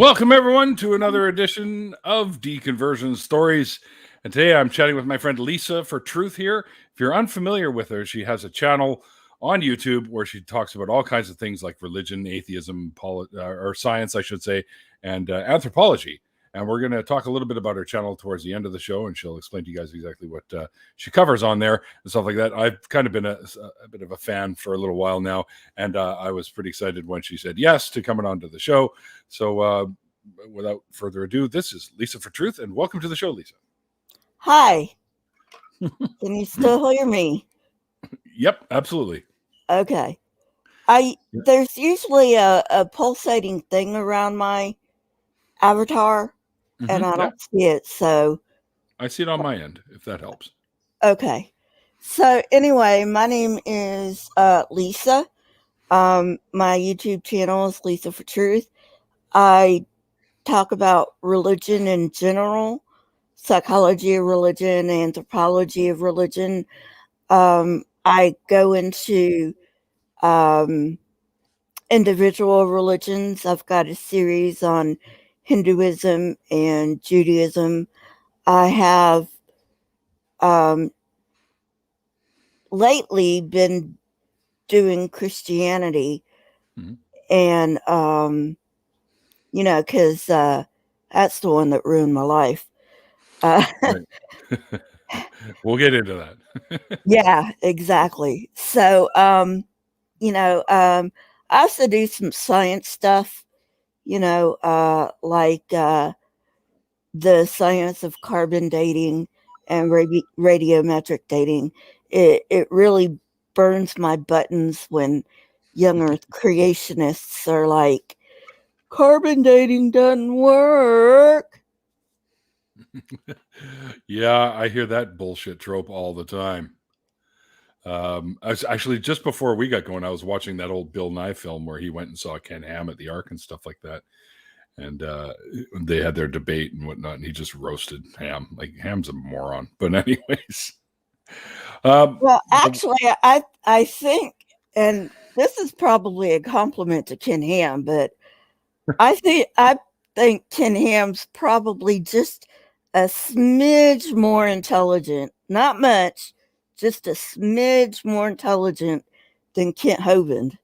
Welcome, everyone, to another edition of Deconversion Stories. And today I'm chatting with my friend Lisa for Truth here. If you're unfamiliar with her, she has a channel on YouTube where she talks about all kinds of things like religion, atheism, or science, I should say, and anthropology. And we're going to talk a little bit about her channel towards the end of the show, and she'll explain to you guys exactly what she covers on there and stuff like that. I've kind of been a bit of a fan for a little while now, and I was pretty excited when she said yes to coming on to the show. So without further ado, this is Lisa for Truth, and welcome to the show, Lisa. Hi. Can you still hear me? Yep, absolutely. Okay. There's usually a pulsating thing around my avatar, and I don't see it, so I see it on my end, if that helps. Okay. So anyway, my name is Lisa. My YouTube channel is Lisa for Truth. I talk about religion in general, psychology of religion, anthropology of religion. I go into individual religions. I've got a series on Hinduism and Judaism. I have lately been doing Christianity, and because that's the one that ruined my life. Right. We'll get into that. Yeah, exactly. So I also do some science stuff, like the science of carbon dating and radiometric dating. It really burns my buttons when young earth creationists are like, carbon dating doesn't work. Yeah, I hear that bullshit trope all the time. I was actually, just before we got going, I was watching that old Bill Nye film where he went and saw Ken Ham at the Ark and stuff like that. And they had their debate and whatnot, and he just roasted Ham. Like, Ham's a moron. But anyways. Well, actually, I think, and this is probably a compliment to Ken Ham, but I think Ken Ham's probably just a smidge more intelligent. Not much, just a smidge more intelligent than Kent Hovind.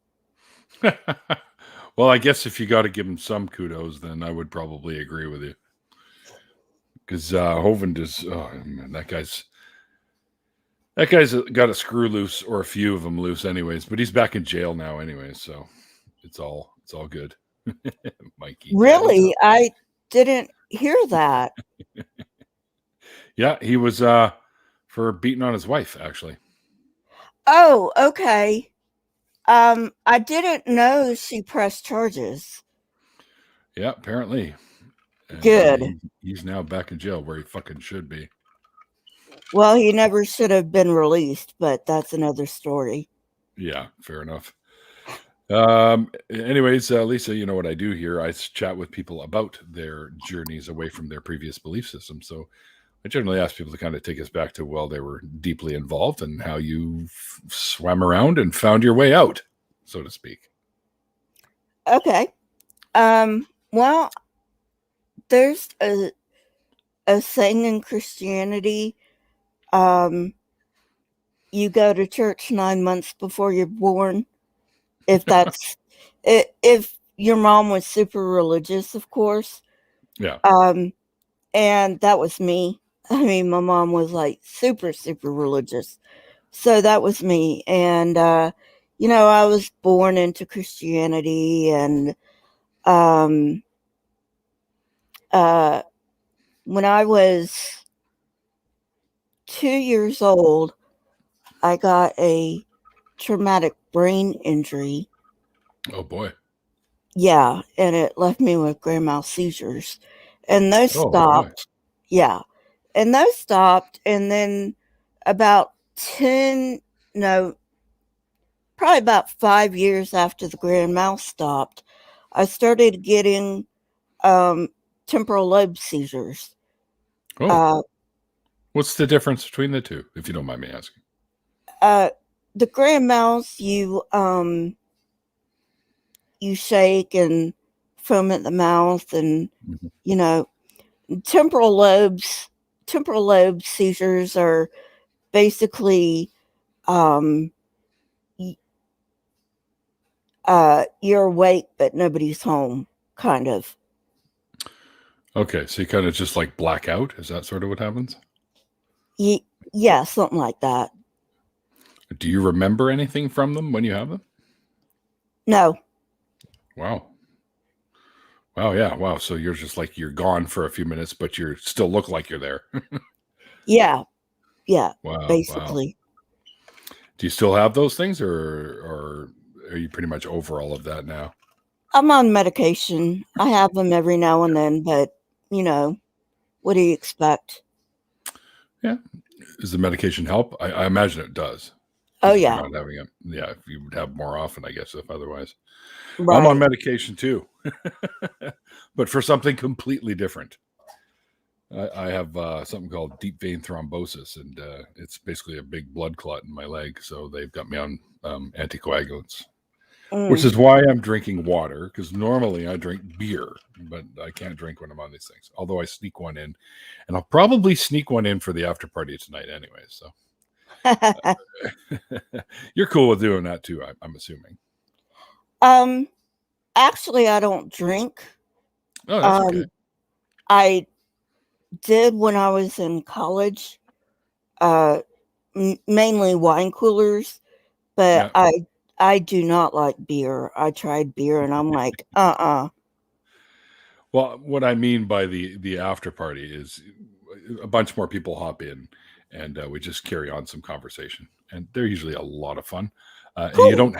Well, I guess if you got to give him some kudos, then I would probably agree with you. Because Hovind is, oh man, that guy's got a screw loose, or a few of them loose, anyways. But he's back in jail now, anyways, so it's all good. Mikey. Really, I didn't hear that. Yeah, he was for beating on his wife, actually. Oh, okay. I didn't know she pressed charges. Yeah, apparently. And, good. He's now back in jail where he fucking should be. Well, he never should have been released, but that's another story. Yeah, fair enough. Anyways, Lisa, you know what I do here? I chat with people about their journeys away from their previous belief system. So I generally ask people to kind of take us back to while they were deeply involved and how you swam around and found your way out, so to speak. Okay. Well, there's a saying in Christianity, you go to church 9 months before you're born. If that's if your mom was super religious, of course. Yeah. And that was me. I mean, my mom was like super, super religious. So that was me. And, I was born into Christianity, and when I was 2 years old, I got a traumatic brain injury. Oh, boy. Yeah, and it left me with grand mal seizures. And those stopped. Yeah. And those stopped. And then about 5 years after the grand mal stopped, I started getting temporal lobe seizures. What's the difference between the two, if you don't mind me asking? The grand mals, you shake and foam at the mouth, and Mhm. temporal lobe seizures are basically you're awake but nobody's home, kind of. Okay, so you kind of just like black out. Is that sort of what happens? Yeah, something like that. Do you remember anything from them when you have them? No. Wow. Wow, yeah, wow. So you're just like you're gone for a few minutes, but you still look like you're there. Yeah, Wow, wow. basically. Do you still have those things, or are you pretty much over all of that now? I'm on medication. I have them every now and then, but what do you expect? Yeah. Does the medication help? I imagine it does. Oh Because if you're yeah, not having it, yeah, if you would have more often, I guess, if otherwise. I'm on right. medication too, but for something completely different. I have something called deep vein thrombosis, and it's basically a big blood clot in my leg. So they've got me on anticoagulants, which Mm. is why I'm drinking water, because normally I drink beer, but I can't drink when I'm on these things. Although I sneak one in, and I'll probably sneak one in for the after party tonight anyway. So you're cool with doing that too, I'm assuming. Actually, I don't drink. Oh, that's okay. I did when I was in college, uh, mainly wine coolers, but Yeah. I do not like beer. I tried beer and I'm like, Well, what I mean by the after party is a bunch more people hop in, and we just carry on some conversation, and they're usually a lot of fun. And you cool.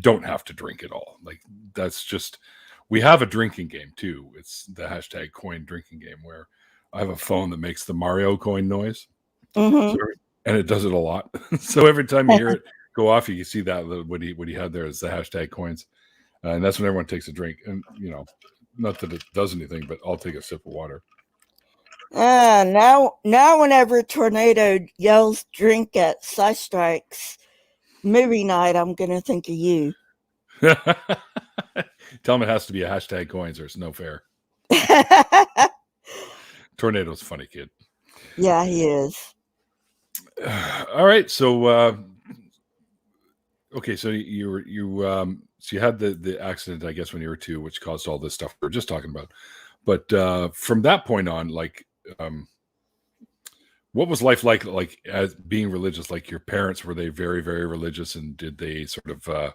don't have to drink at all. Like that's just we have a drinking game too. It's the hashtag coin drinking game where I have a phone that makes the Mario coin noise, so Mm-hmm. and it does it a lot. So every time you hear it go off, you can see that what he had there is the hashtag coins, and that's when everyone takes a drink. And not that it does anything, but I'll take a sip of water. Now whenever Tornado yells drink at Sci Strikes movie night, I'm gonna think of you. Tell him it has to be a hashtag coins or it's no fair. Tornado's a funny kid. Yeah, he is. All right, so okay, so so you had the accident, I guess, when you were 2, which caused all this stuff we were just talking about. But from that point on, like, what was life like as being religious? Like your parents, were they very, very religious, and did they sort of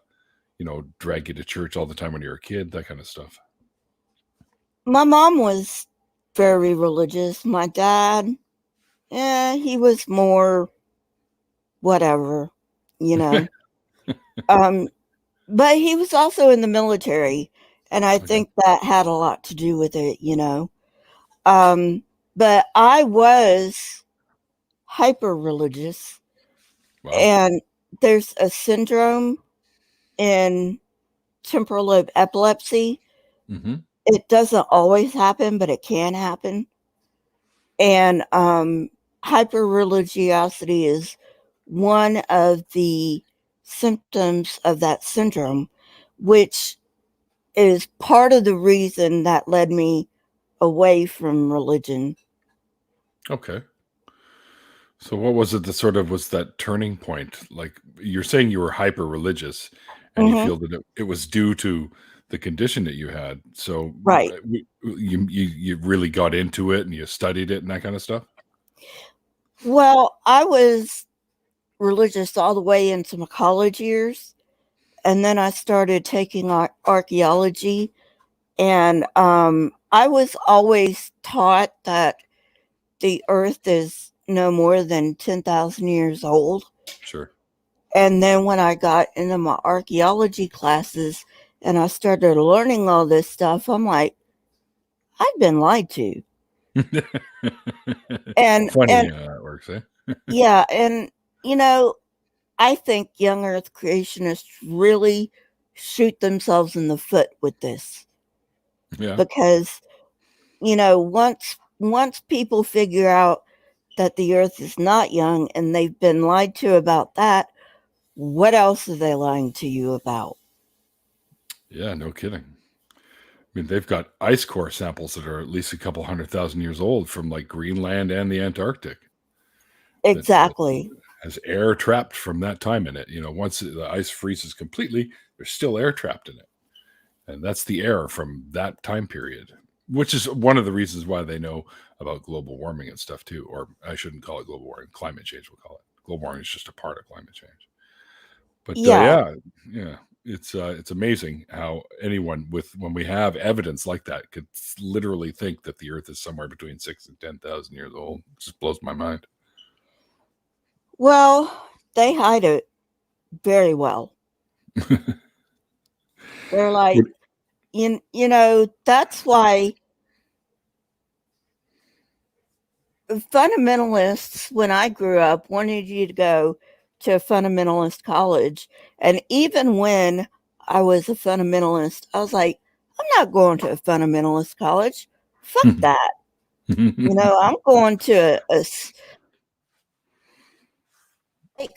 drag you to church all the time when you were a kid, that kind of stuff? My mom was very religious. My dad, he was more whatever, you know. um, but he was also in the military, and I Okay. think that had a lot to do with it. Um, but I was hyper religious, Wow. and there's a syndrome in temporal lobe epilepsy. Mm-hmm. It doesn't always happen, but it can happen. And hyper religiosity is one of the symptoms of that syndrome, which is part of the reason that led me away from religion. Okay. So what was it that sort of was that turning point? Like you're saying you were hyper religious and you Hmm. feel that it was due to the condition that you had. So Right. you really got into it and you studied it and that kind of stuff? Well, I was religious all the way into my college years. And then I started taking archaeology. And I was always taught that the earth is no more than 10,000 years old. Sure. And then when I got into my archaeology classes and I started learning all this stuff, I'm like, I've been lied to. And Funny how that works, eh? yeah, and you know, I think young earth creationists really shoot themselves in the foot with this, Yeah. because once people figure out that the earth is not young and they've been lied to about that, what else are they lying to you about? Yeah, no kidding. mean, they've got ice core samples that are at least a couple 100,000 years old from like Greenland and the Antarctic. Exactly. That has air trapped from that time in it. Once the ice freezes completely, there's still air trapped in it. And that's the air from that time period, which is one of the reasons why they know about global warming and stuff too. Or I shouldn't call it global warming, climate change we'll call it. Global warming is just a part of climate change. But yeah, it's amazing how anyone when we have evidence like that could literally think that the Earth is somewhere between 6,000 and 10,000 years old. It just blows my mind. Well, they hide it very well. They're like, that's why fundamentalists, when I grew up, wanted you to go to a fundamentalist college. And even when I was a fundamentalist, I was like, I'm not going to a fundamentalist college. Fuck that. I'm going to a state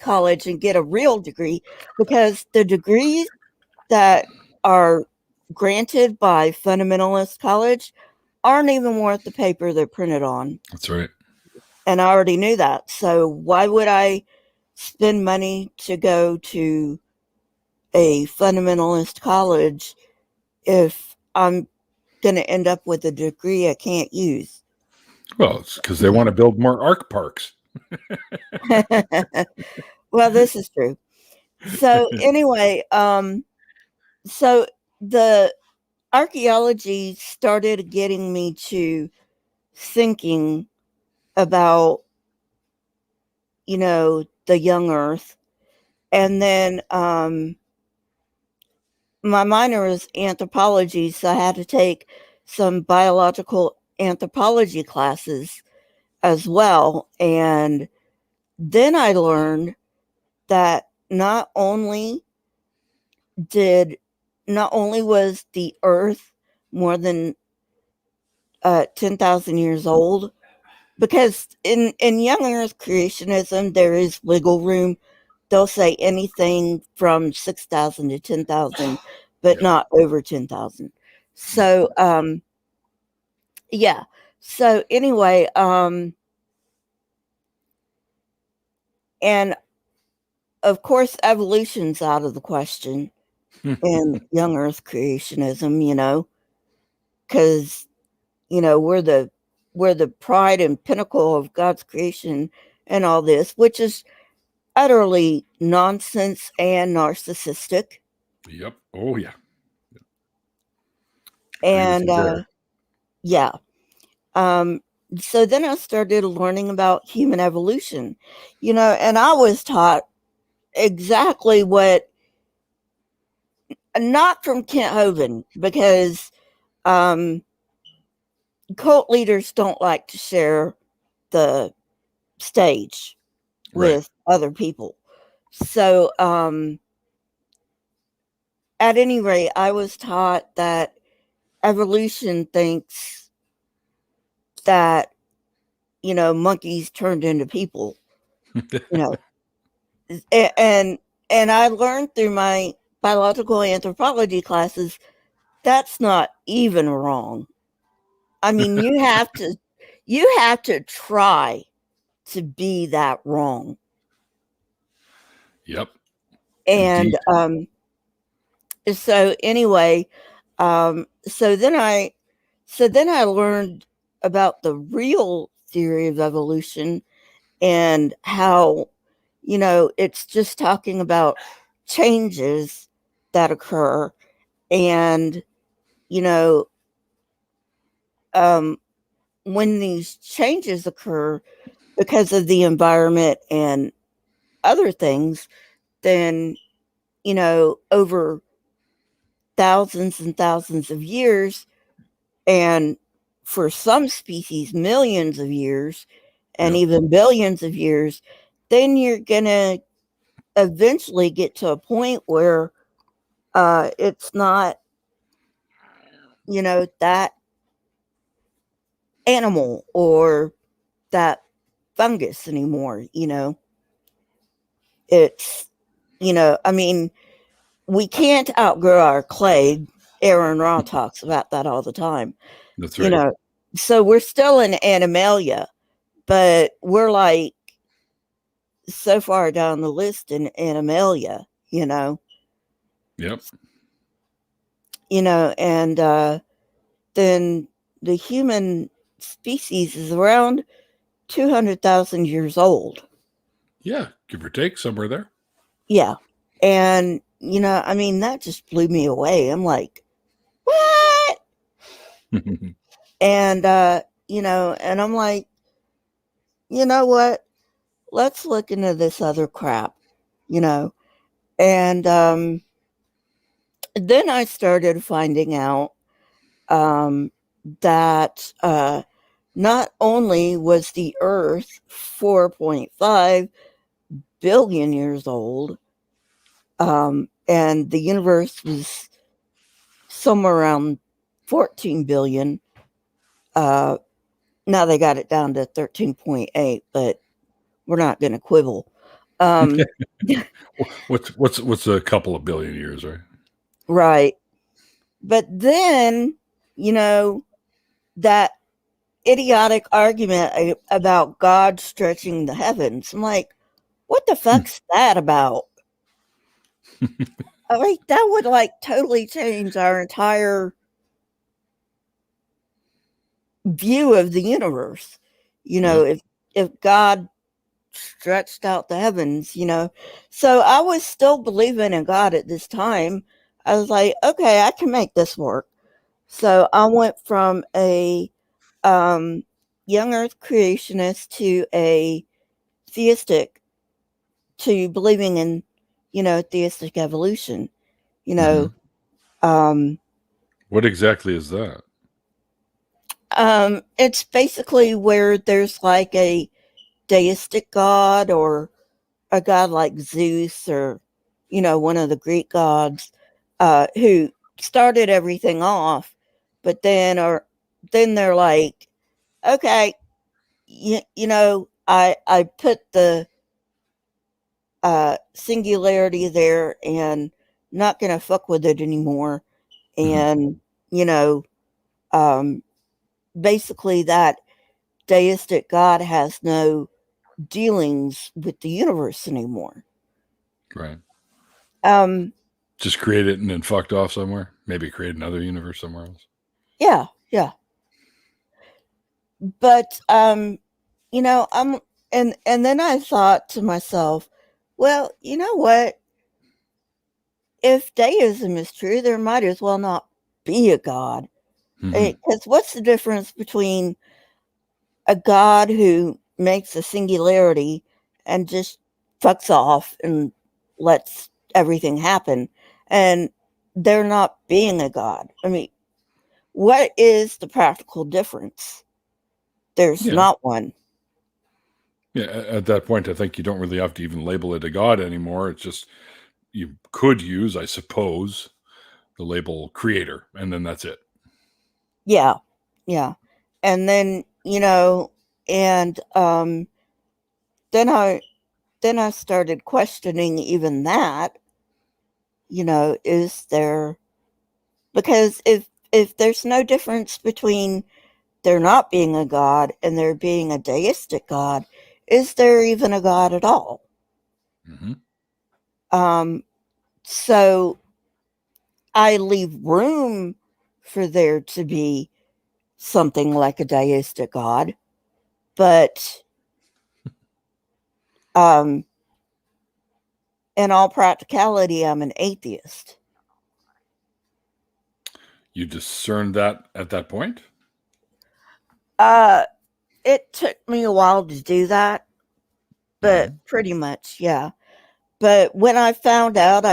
college and get a real degree, because the degrees that are granted by fundamentalist college aren't even worth the paper they're printed on. That's right. And I already knew that. So why would I spend money to go to a fundamentalist college if I'm going to end up with a degree I can't use? Well, it's because they want to build more ARC parks. Well, this is true. So anyway, so the archaeology started getting me to thinking about, the young Earth. And then my minor was anthropology, so I had to take some biological anthropology classes as well. And then I learned that not only was the Earth more than 10,000 years old, because in young Earth creationism, there is wiggle room. They'll say anything from 6,000 to 10,000, but not over 10,000. So, yeah. So anyway, and of course, evolution's out of the question in young Earth creationism, because, we're the pride and pinnacle of God's creation and all this, which is utterly nonsense and narcissistic. Yep. Oh, yeah. And yeah. So then I started learning about human evolution, and I was taught exactly what, not from Kent Hovind, because cult leaders don't like to share the stage with other people. So at any rate, I was taught that evolution thinks that, monkeys turned into people, and I learned through my biological anthropology classes that's not even wrong. I mean, you have to try to be that wrong. Yep. And so anyway, so then I learned about the real theory of evolution, and how, it's just talking about changes that occur. And, when these changes occur because of the environment and other things, then, over thousands and thousands of years, and for some species, millions of years, and even billions of years, then you're going to eventually get to a point where it's not, that animal or that fungus anymore. It's, I mean, we can't outgrow our clay. Aaron Ra talks about that all the time. That's You right. know, so we're still in Animalia, but we're like so far down the list in Animalia, Yep. And then the human species is around 200,000 years old. Yeah, give or take, somewhere there. Yeah. And, I mean, that just blew me away. I'm like, what? And, and I'm like, you know what? Let's look into this other crap, And then I started finding out that not only was the Earth 4.5 billion years old, and the universe was somewhere around 14 billion. Now they got it down to 13.8, but we're not going to quibble. What's a couple of billion years, right? Right. But then, that idiotic argument about God stretching the heavens. I'm like, what the fuck's that about? That would totally change our entire view of the universe. If God stretched out the heavens, So I was still believing in God at this time. I was like, okay, I can make this work. So I went from a young earth creationist to a theistic to believing in, theistic evolution. What exactly is that? It's basically where there's a deistic god or a god like Zeus or, one of the Greek gods who started everything off, but then they're like, okay, I put the singularity there and not gonna fuck with it anymore. And, you know, um, basically that deistic God has no dealings with the universe anymore. Right. Um, Just create it and then fucked off somewhere. Maybe create another universe somewhere else. yeah. But and then I thought to myself, well, you know what? If deism is true, there might as well not be a God. Because what's the difference between a God who makes a singularity and just fucks off and lets everything happen, and there not being a God? I mean, what is the practical difference? There's not one. Yeah, at that point, I think you don't really have to even label it a god anymore. It's just you could use, I suppose, the label creator, and then that's it. Yeah. And then, and then I started questioning even that, is there, because if there's no difference between there not being a god and there being a deistic god, is there even a god at all? So I leave room for there to be something like a deistic god, but in all practicality, I'm an atheist. You discerned that at that point? It took me a while to do that, but pretty much, yeah. But when I found out,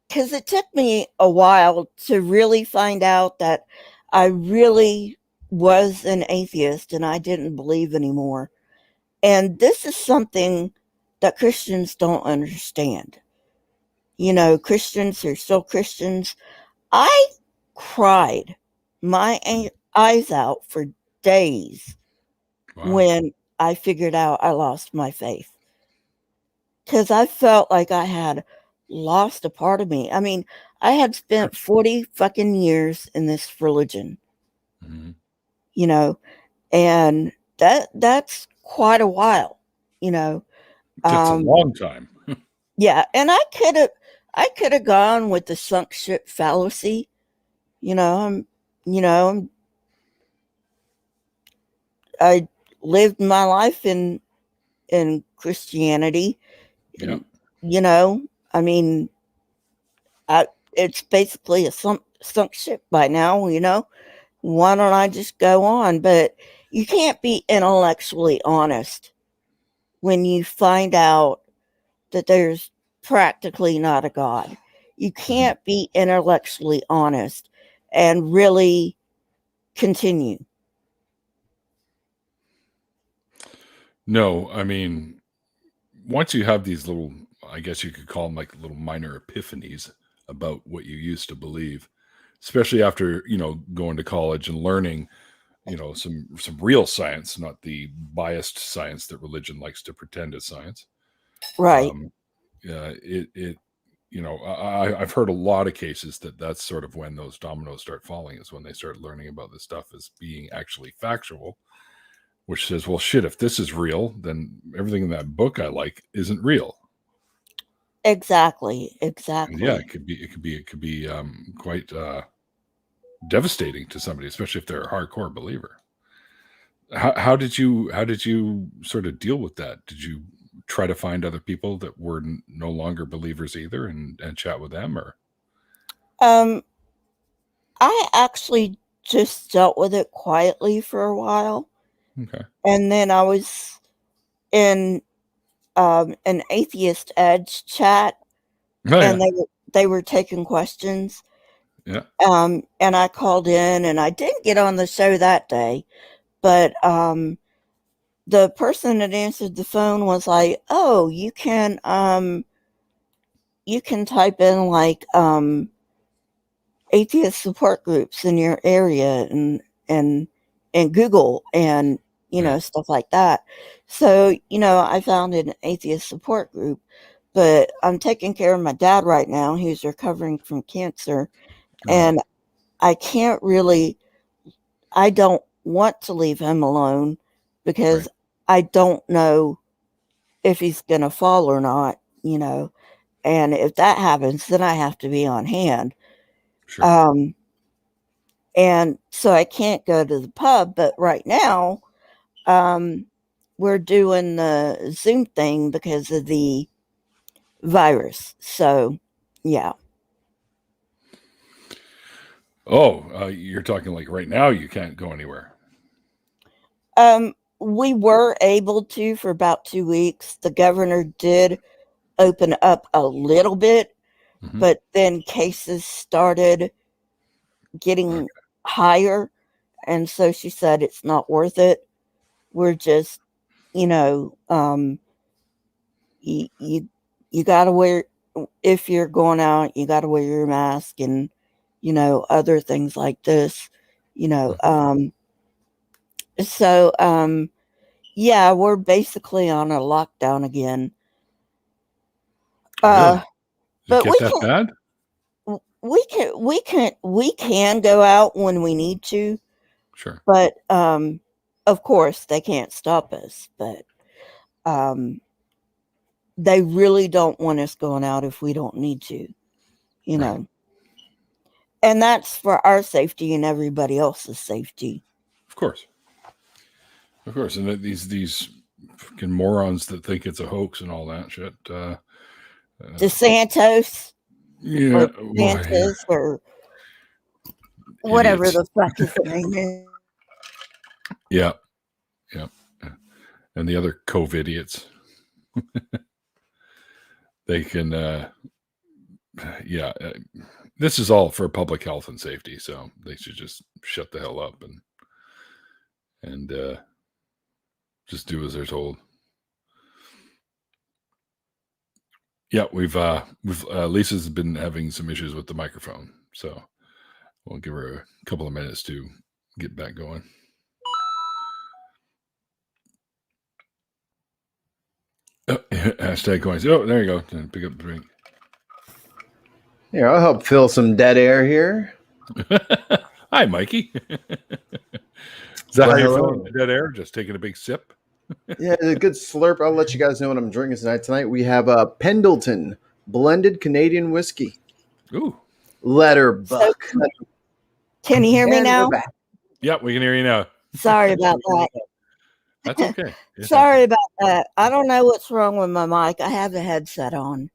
because it took me a while to really find out that I really was an atheist and I didn't believe anymore. And this is something that Christians don't understand. Christians are still Christians. I cried my eyes out for days when I figured out I lost my faith. Because I felt like I had lost a part of me. I mean, I had spent 40 fucking years in this religion, Mm-hmm. you know, and that's quite a while, you know. That's a long time. Yeah, and I could have gone with the sunk ship fallacy, you know. You know, I lived my life in Christianity, Yeah. and you know, I mean, it's basically a sunk ship by now, you know. Why don't I just go on? But you can't be intellectually honest when you find out that there's practically not a God. You can't be intellectually honest and really continue. No, I mean, once you have these little, I guess you could call them like little minor epiphanies about what you used to believe, especially after, going to college and learning, some real science, not the biased science that religion likes to pretend is science. Right. Um, I've heard a lot of cases that's sort of when those dominoes start falling, is when they start learning about this stuff as being actually factual, which says, well, shit, if this is real, then everything in that book I like isn't real. Exactly. And yeah, Exactly. it could be quite devastating to somebody, especially if they're a hardcore believer. How did you sort of deal with that? Did you try to find other people that were no longer believers either, and chat with them, or? Um, I actually just dealt with it quietly for a while. Okay. And then I was in an atheist edge chat, Oh and yeah. they were taking questions. Yeah. And I called in, and I didn't get on the show that day, but the person that answered the phone was like, "Oh, you can type in like atheist support groups in your area and and Google and Yeah. stuff like that." So I found an atheist support group, but I'm taking care of my dad right now. He's recovering from cancer, Oh yeah. and I can't really. I don't want to leave him alone because Right. I don't know if he's going to fall or not. And if that happens, then I have to be on hand. Sure. Um, and so I can't go to the pub, but right now, um, we're doing the Zoom thing because of the virus. So, yeah. Oh, you're talking like right now you can't go anywhere. We were able to for about 2 weeks. The governor did open up a little bit, Hmm. but then cases started Okay. getting higher. And so she said it's not worth it. We're just, you know, you, you, you got to wear, if you're going out, you got to wear your mask and, other things like this, you know. Mhm. So, yeah, we're basically on a lockdown again. Really? Did it But get that bad? we can go out when we need to, Sure. but of course they can't stop us. But um, they really don't want us going out if we don't need to, you Right. know. And that's for our safety and everybody else's safety. Of course. Of course. And these fucking morons that think it's a hoax and all that shit. DeSantos Yeah. or Boy, yeah. DeSantis or whatever Idiots. the fuck his name is. Yeah. Yeah. And the other COVID idiots. They can. Yeah. This is all for public health and safety, so they should just shut the hell up and just do as they're told. Yeah, we've Lisa's been having some issues with the microphone, so we'll give her a couple of minutes to get back going. Oh, hashtag coins. Oh, there you go. Pick up the drink. Here, I'll help fill some dead air here. Hi, Mikey. Is that how you feeling? Dead air? Just taking a big sip? Yeah, a good slurp. I'll let you guys know what I'm drinking tonight. Tonight we have a Pendleton blended Canadian whiskey. Ooh. Letterbuck. Can you hear me now? Yeah, we can hear you now. Sorry about that. That's okay. Sorry about that. I don't know what's wrong with my mic. I have a headset on.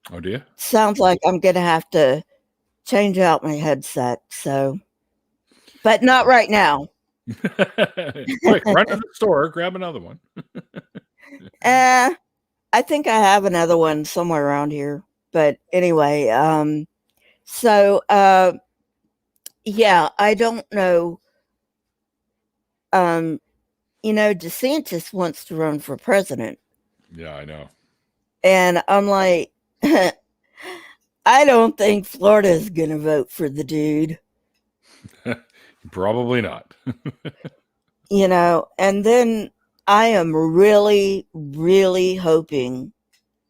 Oh, do you? Sounds like I'm going to have to change out my headset. So, but not right now. Quick, run to the store, grab another one. I think I have another one somewhere around here. But anyway, yeah, I don't know. DeSantis wants to run for president. Yeah, I know. And I'm like, I don't think Florida is going to vote for the dude. Probably not. And then I am really, really hoping,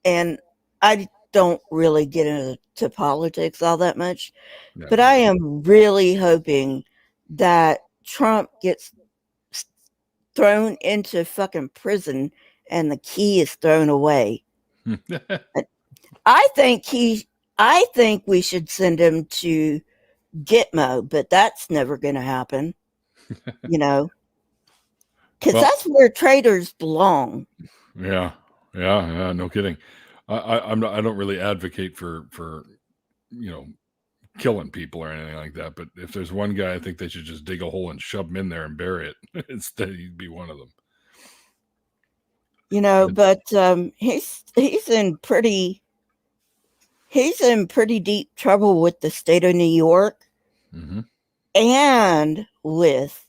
and I don't really get into politics all that much, but I am really hoping that Trump gets thrown into fucking prison and the key is thrown away. I think we should send him to Gitmo, but that's never going to happen, because that's where traitors belong. Yeah, no kidding. I don't really advocate for killing people or anything like that. But if there's one guy, I think they should just dig a hole and shove him in there and bury it. Instead, he'd be one of them. But he's in pretty deep trouble with the state of New York, and with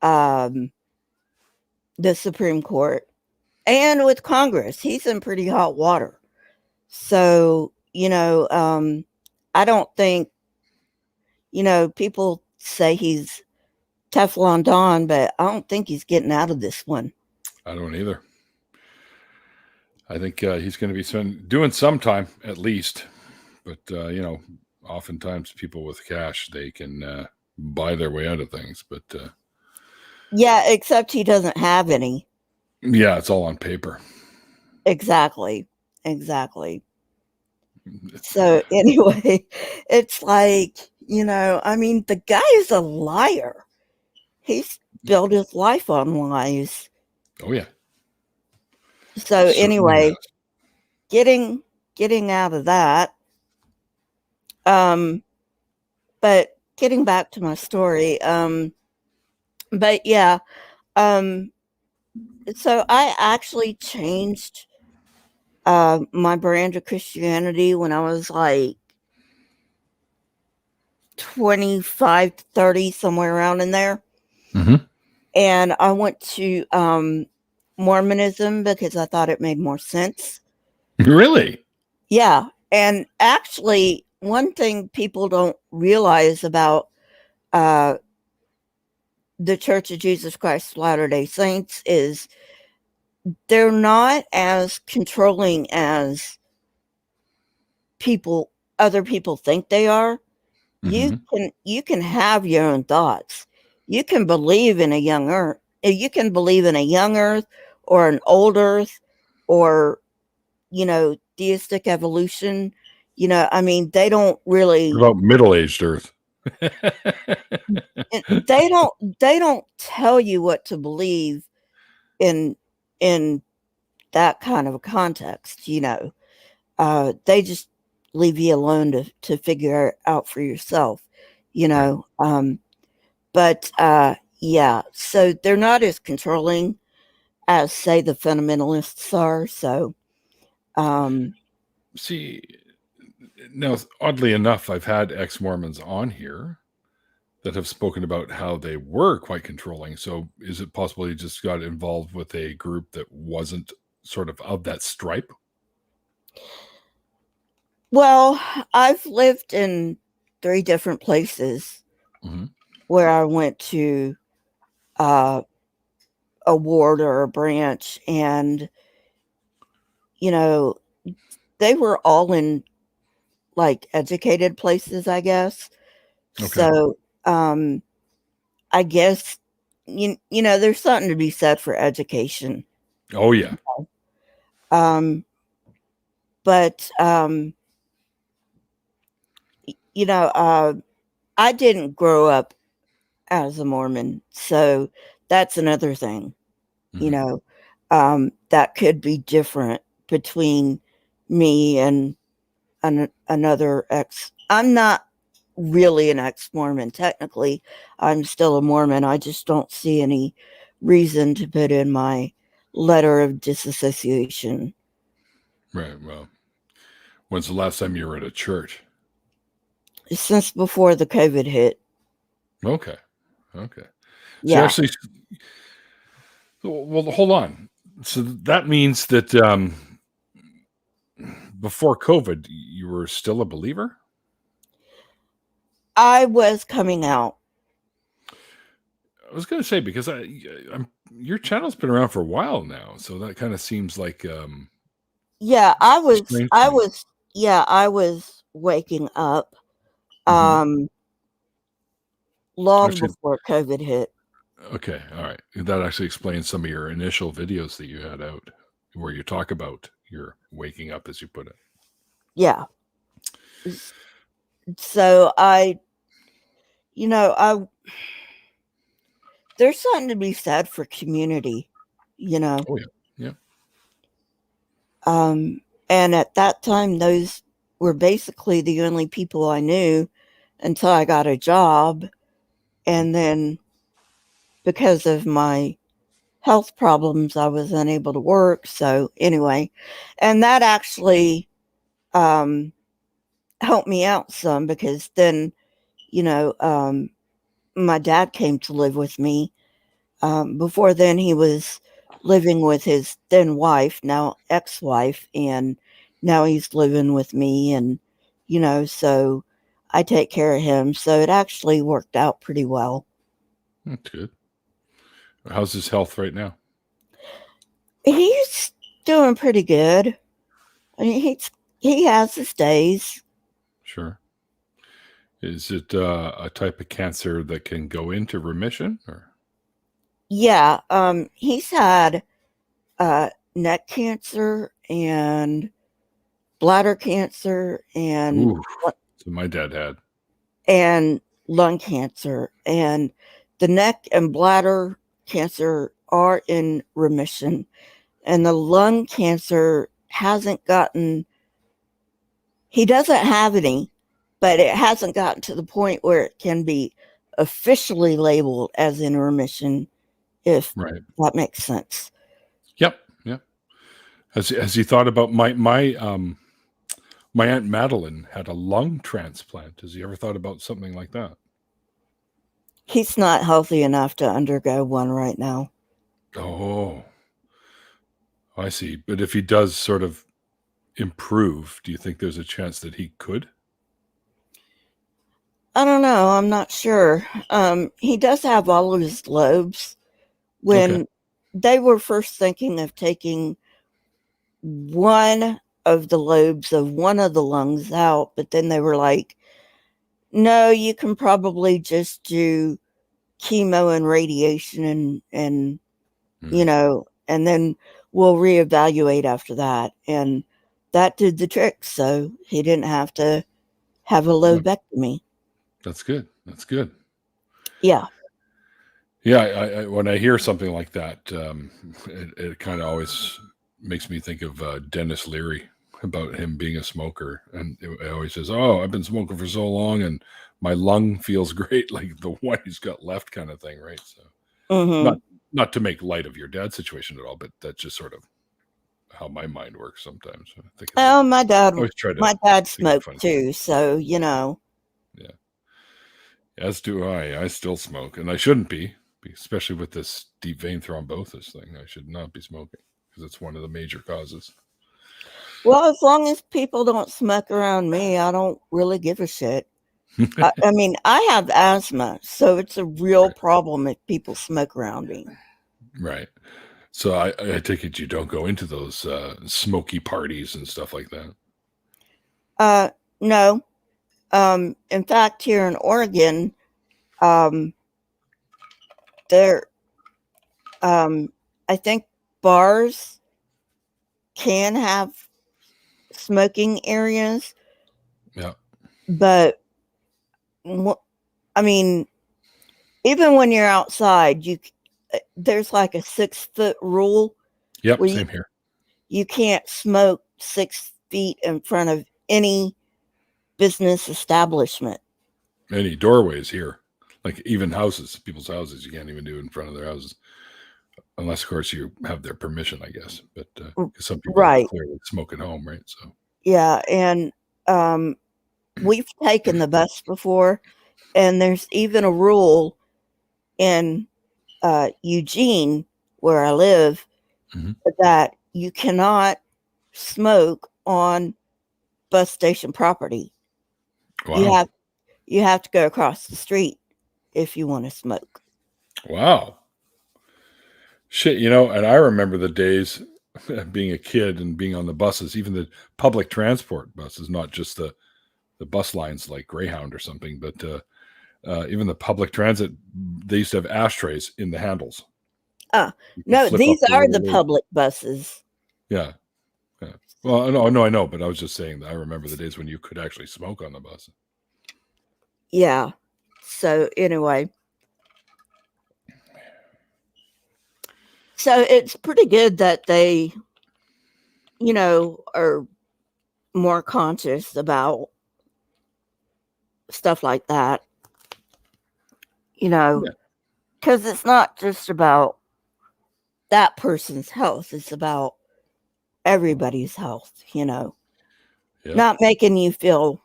the Supreme Court, and with Congress. He's in pretty hot water. So I don't think, people say he's Teflon Don, but I don't think he's getting out of this one. I don't either. I think he's going to be doing some time at least. But, oftentimes people with cash, they can buy their way out of things. But yeah, except he doesn't have any. Yeah, it's all on paper. Exactly. So anyway, it's like, the guy is a liar. He's built his life on lies. Oh, yeah. So anyway, getting out of that. But getting back to my story, but yeah, so I actually changed my brand of Christianity when I was like 25 to 30, somewhere around in there. And I went to Mormonism because I thought it made more sense. Really? Yeah. And actually, one thing people don't realize about the Church of Jesus Christ of Latter-day Saints is they're not as controlling as other people think they are. You can have your own thoughts. You can believe in a young earth. You can believe in a young earth or an old earth or, theistic evolution. They don't really. What about middle-aged Earth? They don't tell you what to believe in that kind of a context. They just leave you alone to figure it out for yourself. But yeah, so they're not as controlling as, say, the fundamentalists are. So see, now oddly enough, I've had ex-Mormons on here that have spoken about how they were quite controlling. So is it possible you just got involved with a group that wasn't sort of that stripe? Well, I've lived in 3 different places where I went to a ward or a branch, and they were all in like educated places, I guess. Okay. So I guess you know there's something to be said for education. Oh yeah. But you know, I didn't grow up as a Mormon, so that's another thing. You know, that could be different between me and another ex. I'm not really an ex-Mormon. Technically, I'm still a Mormon. I just don't see any reason to put in my letter of disassociation. Right. Well, when's the last time you were at a church? Since before the COVID hit. Okay. Okay. So Yeah. actually, well, hold on. So that means that before COVID, you were still a believer? I was coming out. I was going to say, because your channel's been around for a while now, so that kind of seems like Yeah, I was waking up long actually, before COVID hit. okay, all right. That actually explains some of your initial videos that you had out where you talk about your waking up, as you put it. Yeah. So there's something to be said for community, you know. Oh yeah. And at that time, those were basically the only people I knew until I got a job. And then because of my health problems, I was unable to work. So anyway, and that actually helped me out some, because then, my dad came to live with me. Before then, he was living with his then wife, now ex-wife, and now he's living with me. And, so I take care of him. So it actually worked out pretty well. That's good. How's his health right now? He's doing pretty good. I mean, he has his days. Sure. Is it a type of cancer that can go into remission, or? Yeah, he's had neck cancer and bladder cancer and Ooh, so my dad had. and lung cancer, and the neck and bladder cancer are in remission, and the lung cancer hasn't gotten, he doesn't have any, but it hasn't gotten to the point where it can be officially labeled as in remission, if Right. that makes sense. Yep. Has he thought about my Aunt Madeline had a lung transplant? Has he ever thought about something like that? He's not healthy enough to undergo one right now. Oh, I see. But if he does sort of improve, do you think there's a chance that he could? I don't know. I'm not sure. He does have all of his lobes. When Okay. they were first thinking of taking one of the lobes of one of the lungs out, but then they were like, no, you can probably just do chemo and radiation and and then we'll reevaluate after that. And that did the trick. So he didn't have to have a lobectomy. That's good. That's good. Yeah. Yeah, I when I hear something like that, it kind of always makes me think of Dennis Leary, about him being a smoker, and it always says, "Oh, I've been smoking for so long, and my lung feels great, like the one he's got left," kind of thing, right? So, not to make light of your dad's situation at all, but that's just sort of how my mind works sometimes. I think Oh, my dad smoked too, so Yeah, as do I. I still smoke, and I shouldn't be, especially with this deep vein thrombosis thing. I should not be smoking because it's one of the major causes. Well, as long as people don't smoke around me, I don't really give a shit. I mean, I have asthma, so it's a real problem if people smoke around me. Right. So I take it you don't go into those smoky parties and stuff like that. No. In fact, here in Oregon, there, I think bars can have smoking areas. Yeah. But I mean, even when you're outside, there's like a 6-foot rule. Yep. Same here. You can't smoke 6 feet in front of any business establishment. Any doorways here, like even houses, people's houses, you can't even do it in front of their houses. Unless, of course, you have their permission, I guess. But some people clearly smoke at home, right? So yeah, and we've taken the bus before, and there's even a rule in Eugene, where I live, that you cannot smoke on bus station property. Wow. You have to go across the street if you want to smoke. Wow. Shit, and I remember the days being a kid and being on the buses, even the public transport buses, not just the bus lines like Greyhound or something, but even the public transit, they used to have ashtrays in the handles. No, these are the public buses. Yeah. Well, no, I know, but I was just saying that I remember the days when you could actually smoke on the bus. Yeah. So anyway. So it's pretty good that they, are more conscious about stuff like that, because it's not just about that person's health. It's about everybody's health, not making you feel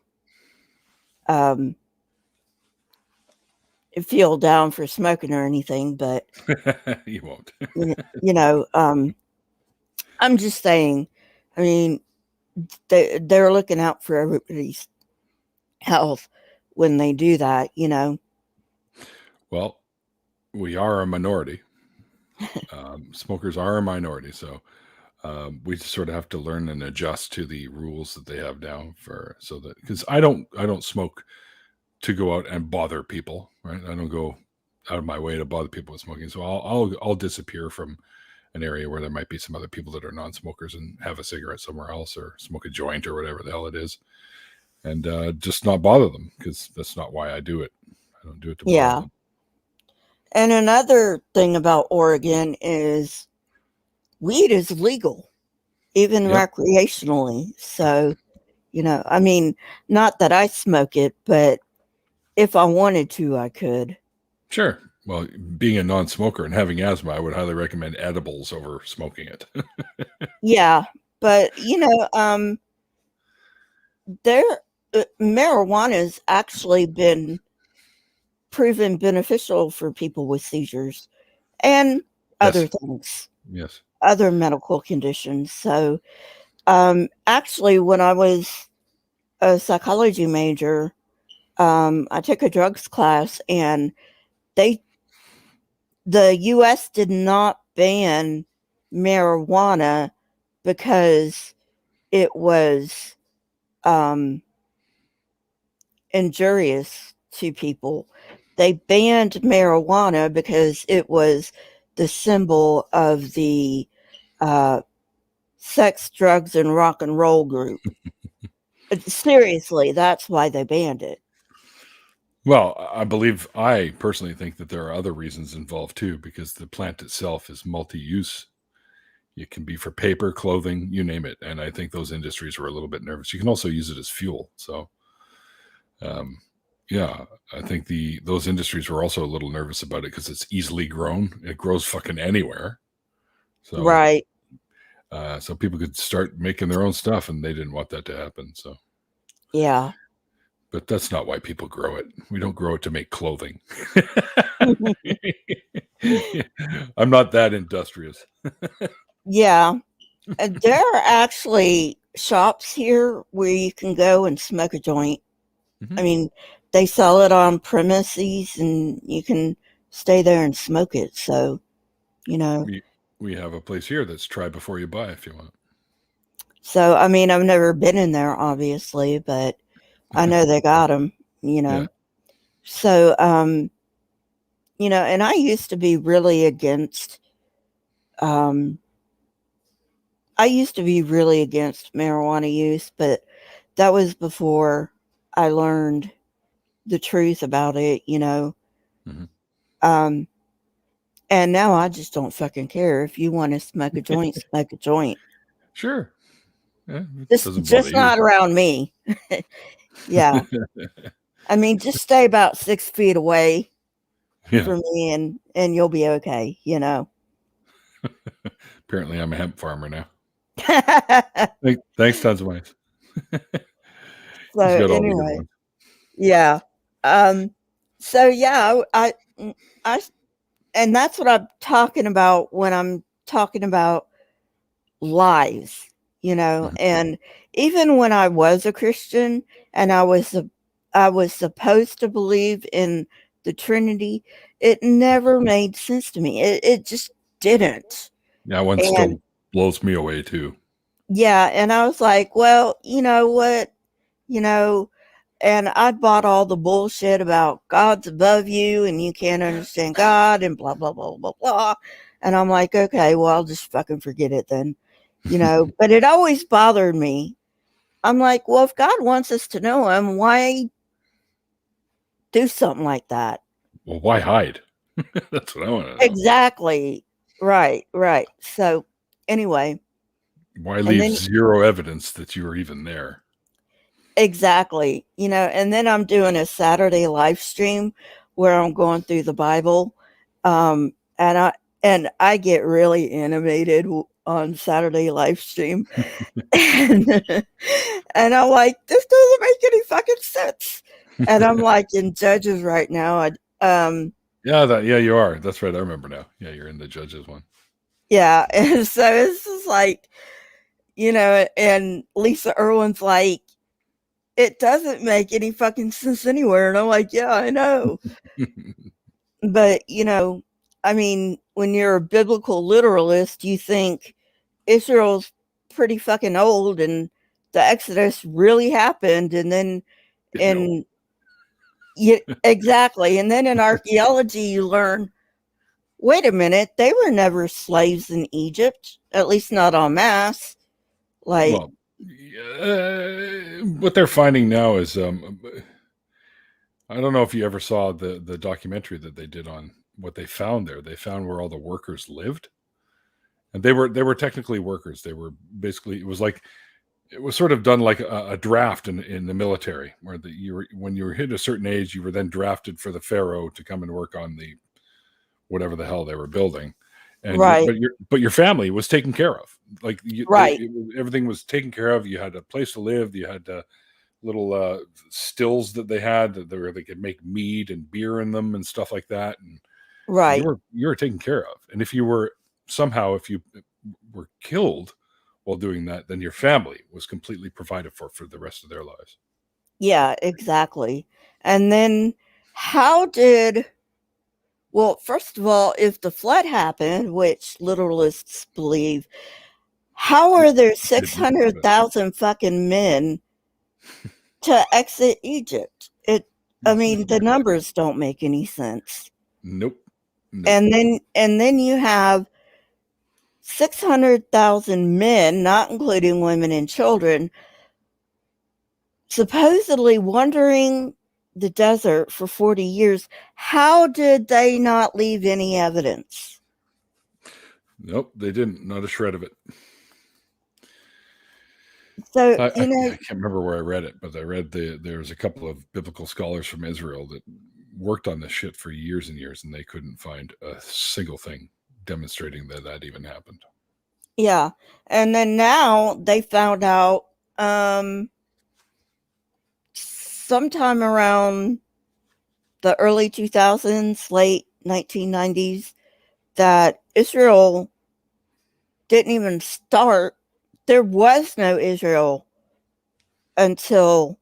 down for smoking or anything, but you won't. I'm just saying, I mean, they're looking out for everybody's health when they do that, Well, we are a minority. Smokers are a minority, so we just sort of have to learn and adjust to the rules that they have now because I don't smoke to go out and bother people, right? I don't go out of my way to bother people with smoking, so I'll disappear from an area where there might be some other people that are non-smokers and have a cigarette somewhere else or smoke a joint or whatever the hell it is, and just not bother them, because that's not why I do it. I don't do it to bother them. And another thing about Oregon is weed is legal, even recreationally. So, I mean, not that I smoke it, but if I wanted to, I could. Sure. Well, being a non-smoker and having asthma, I would highly recommend edibles over smoking it. Yeah, but marijuana's actually been proven beneficial for people with seizures and other things. Yes. Other medical conditions. So, actually, when I was a psychology major, I took a drugs class, and the U.S. did not ban marijuana because it was injurious to people. They banned marijuana because it was the symbol of the sex, drugs, and rock and roll group. Seriously, that's why they banned it. Well, I personally think that there are other reasons involved too, because the plant itself is multi-use. It can be for paper, clothing, you name it. And I think those industries were a little bit nervous. You can also use it as fuel. So, I think those industries were also a little nervous about it because it's easily grown. It grows fucking anywhere. So, right. So people could start making their own stuff, and they didn't want that to happen. So, yeah. But that's not why people grow it. We don't grow it to make clothing. I'm not that industrious. Yeah. There are actually shops here where you can go and smoke a joint. I mean, they sell it on premises, and you can stay there and smoke it. So, we have a place here that's try before you buy if you want. So, I mean, I've never been in there, obviously, but I know they got them, Yeah. So, and I used to be really against, marijuana use, but that was before I learned the truth about it, Mhm. And now I just don't fucking care. If you want to smoke a joint, smoke a joint. Sure. Yeah, it doesn't bother Just you. not around me. Yeah. I mean, just stay about 6 feet away Yeah. from me and you'll be okay, Apparently, I'm a hemp farmer now. So Thanks, tons of mice. He's got all the good anyway, ones. yeah. So yeah, I and that's what I'm talking about when I'm talking about lies, Mhm. and even when I was a Christian and I was supposed to believe in the Trinity, it never made sense to me. It just didn't. Yeah, one And still blows me away too. yeah, and I was like, well, you know what? And I bought all the bullshit about God's above you and you can't understand God and blah, blah, blah, blah, blah. And I'm like, okay, well, I'll just fucking forget it then, but it always bothered me. I'm like, well, if God wants us to know him, why do something like that? Well, why hide? That's what I want to know. Exactly. Right. So anyway. Why And leave then zero evidence that you were even there? exactly, and then I'm doing a Saturday live stream where I'm going through the Bible. And I get really animated on Saturday live stream. and, and I'm like, this doesn't make any fucking sense. And I'm like in Judges right now. Yeah, you are. That's right. I remember now. Yeah, you're in the Judges one. Yeah. And so it's just like, and Lisa Irwin's like, it doesn't make any fucking sense anywhere. And I'm like, yeah, I know. But, I mean, when you're a biblical literalist, you think Israel's pretty fucking old and the Exodus really happened. And then, No. yeah, exactly. And then in archaeology, you learn, wait a minute, they were never slaves in Egypt, at least not en masse. Like, Well, what they're finding now is, I don't know if you ever saw the documentary that they did on what they found there. They found where all the workers lived, and they were technically workers. They were basically, it was sort of done like a draft in the military, where when you were hit a certain age, you were then drafted for the pharaoh to come and work on the whatever the hell they were building, and right, but your family was taken care of. Like right, everything was taken care of. You had a place to live. You had little stills that they had where they could make mead and beer in them and stuff like that, and right. you were taken care of. And if you were killed while doing that, then your family was completely provided for the rest of their lives. Yeah, exactly. And then well, first of all, if the flood happened, which literalists believe, how are there 600,000 fucking men to exit Egypt? I mean, the numbers don't make any sense. Nope. And then you have 600,000 men, not including women and children, supposedly wandering the desert for 40 years. How did they not leave any evidence? Nope, they didn't. Not a shred of it. So, I can't remember where I read it, but I read there was a couple of biblical scholars from Israel that worked on this shit for years and years, and they couldn't find a single thing demonstrating that even happened. yeah. And then now they found out sometime around the early 2000s, late 1990s, that Israel didn't even start. There was no Israel until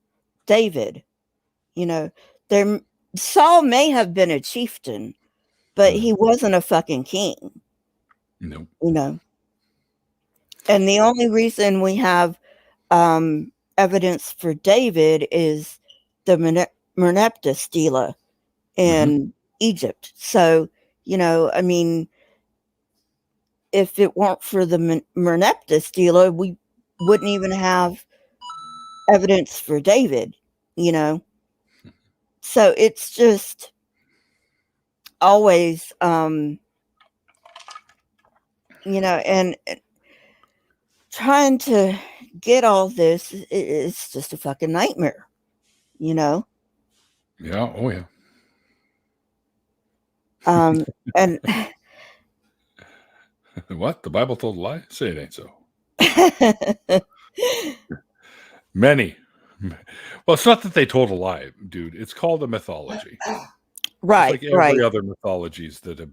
David. There Saul may have been a chieftain, but he wasn't a fucking king. Nope. And the only reason we have evidence for David is the Merneptah stela in Egypt. So, I mean, if it weren't for the Merneptah stela, we wouldn't even have evidence for David, So it's just always, and trying to get all this is just a fucking nightmare, Yeah. Oh, yeah. And what? The Bible told a lie? Say it ain't so. Many. Well, it's not that they told a lie, dude. It's called a mythology. Right. It's like every other mythologies that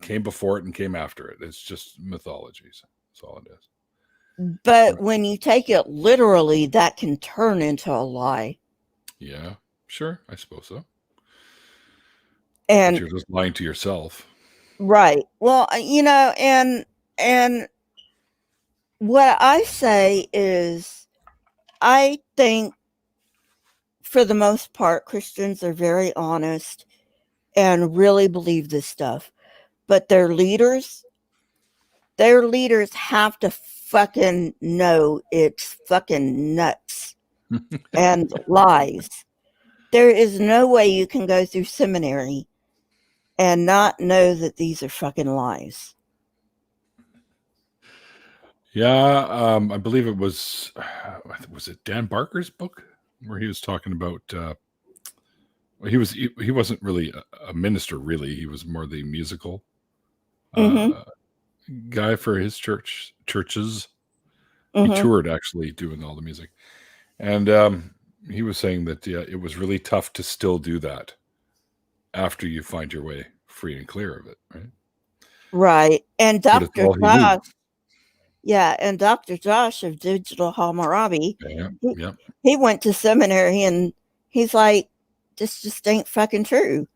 came before it and came after it. It's just mythologies. That's all it is. But when you take it literally, that can turn into a lie. Yeah, sure. I suppose so. And but you're just lying to yourself. Right. Well, and what I say is, I think for the most part, Christians are very honest and really believe this stuff. But their leaders have to fucking know it's fucking nuts and lies. There is no way you can go through seminary and not know that these are fucking lies. Yeah, I believe it was it Dan Barker's book where he was talking about he wasn't really a minister, really. He was more the musical guy for his churches. He toured actually doing all the music. And he was saying that it was really tough to still do that after you find your way free and clear of it, right? Right. And Dr. Josh of Digital Hammurabi, he went to seminary and he's like, this just ain't fucking true,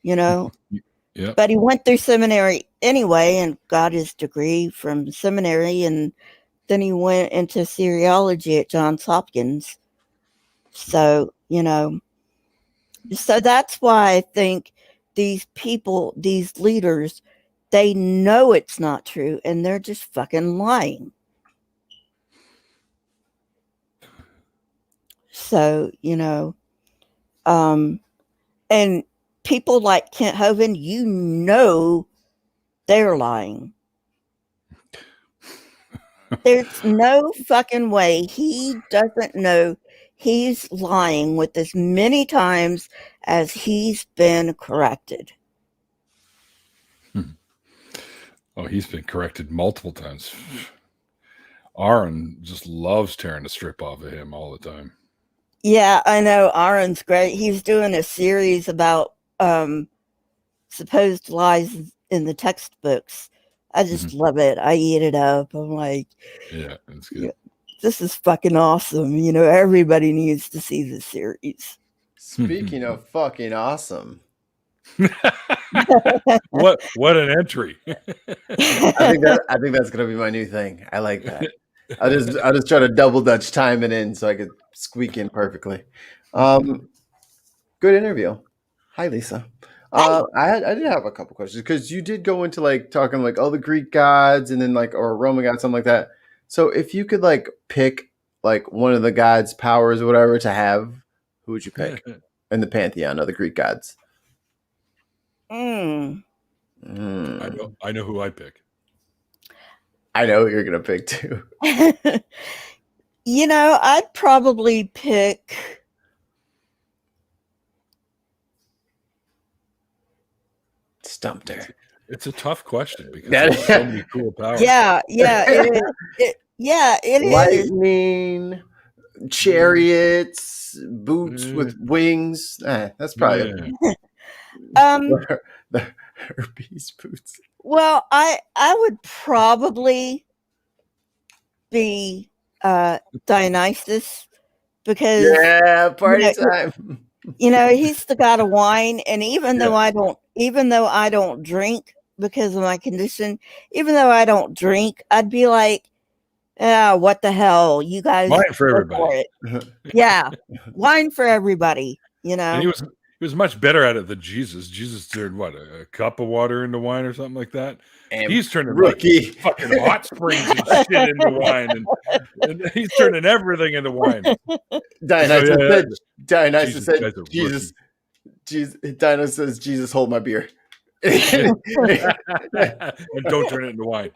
But he went through seminary anyway and got his degree from seminary, and then he went into seriology at Johns Hopkins. So, so that's why I think these people, these leaders, they know it's not true and they're just fucking lying. So, and people like Kent Hovind, they're lying. There's no fucking way he doesn't know he's lying with as many times as he's been corrected. Oh, he's been corrected multiple times. Aaron just loves tearing the strip off of him all the time. Yeah, I know. Aaron's great. He's doing a series about supposed lies in the textbooks. I just love it. I eat it up. I'm like, yeah, that's good. This is fucking awesome. Everybody needs to see this series. Speaking of fucking awesome. what an entry. I think that's gonna be my new thing. I like that. I'll just try to double Dutch time it in so I could squeak in perfectly. Good interview. Hi, Lisa. I did have a couple questions because you did go into talking the Greek gods and then or Roman gods, something like that. So if you could pick one of the gods' powers or whatever to have, who would you pick in the pantheon of the Greek gods? I know who I'd pick. I know who you're gonna pick too. I'd probably pick stumped her. It's a tough question because there's so many cool powers. Yeah, it is. Lightning, chariots, boots with wings. That's probably the herpes boots. Well, I would probably be Dionysus because party time. He's the god of wine, and even though I don't drink because of my condition, even though I don't drink, I'd be like, what the hell, you guys? Wine for everybody. Yeah, wine for everybody. you know. And he was much better at it than Jesus. Jesus turned what, a cup of water into wine or something like that. And he's turning rookie like fucking hot springs and shit into wine, and he's turning everything into wine. Dionysus said, guy's a Jesus. Dionysus says, Jesus, hold my beer. And don't turn it into wine.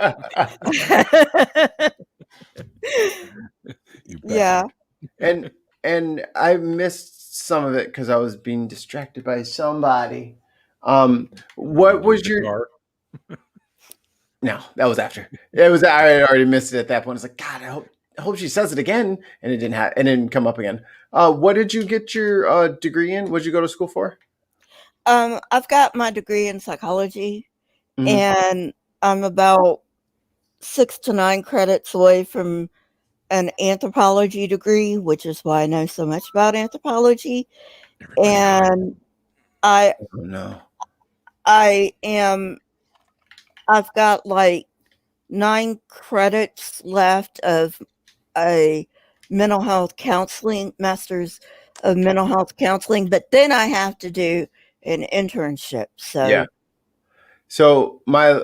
Yeah. And I missed some of it because I was being distracted by somebody. What was your? No, that was after. It was. I had already missed it at that point. It's like, God, I hope she says it again, and it didn't come up again. What did you get your degree in? What did you go to school for? I've got my degree in psychology, and I'm about 6 to 9 credits away from an anthropology degree, which is why I know so much about anthropology. And I've got like 9 credits left of a mental health counseling, master's of mental health counseling, but then I have to do an internship. So yeah. So my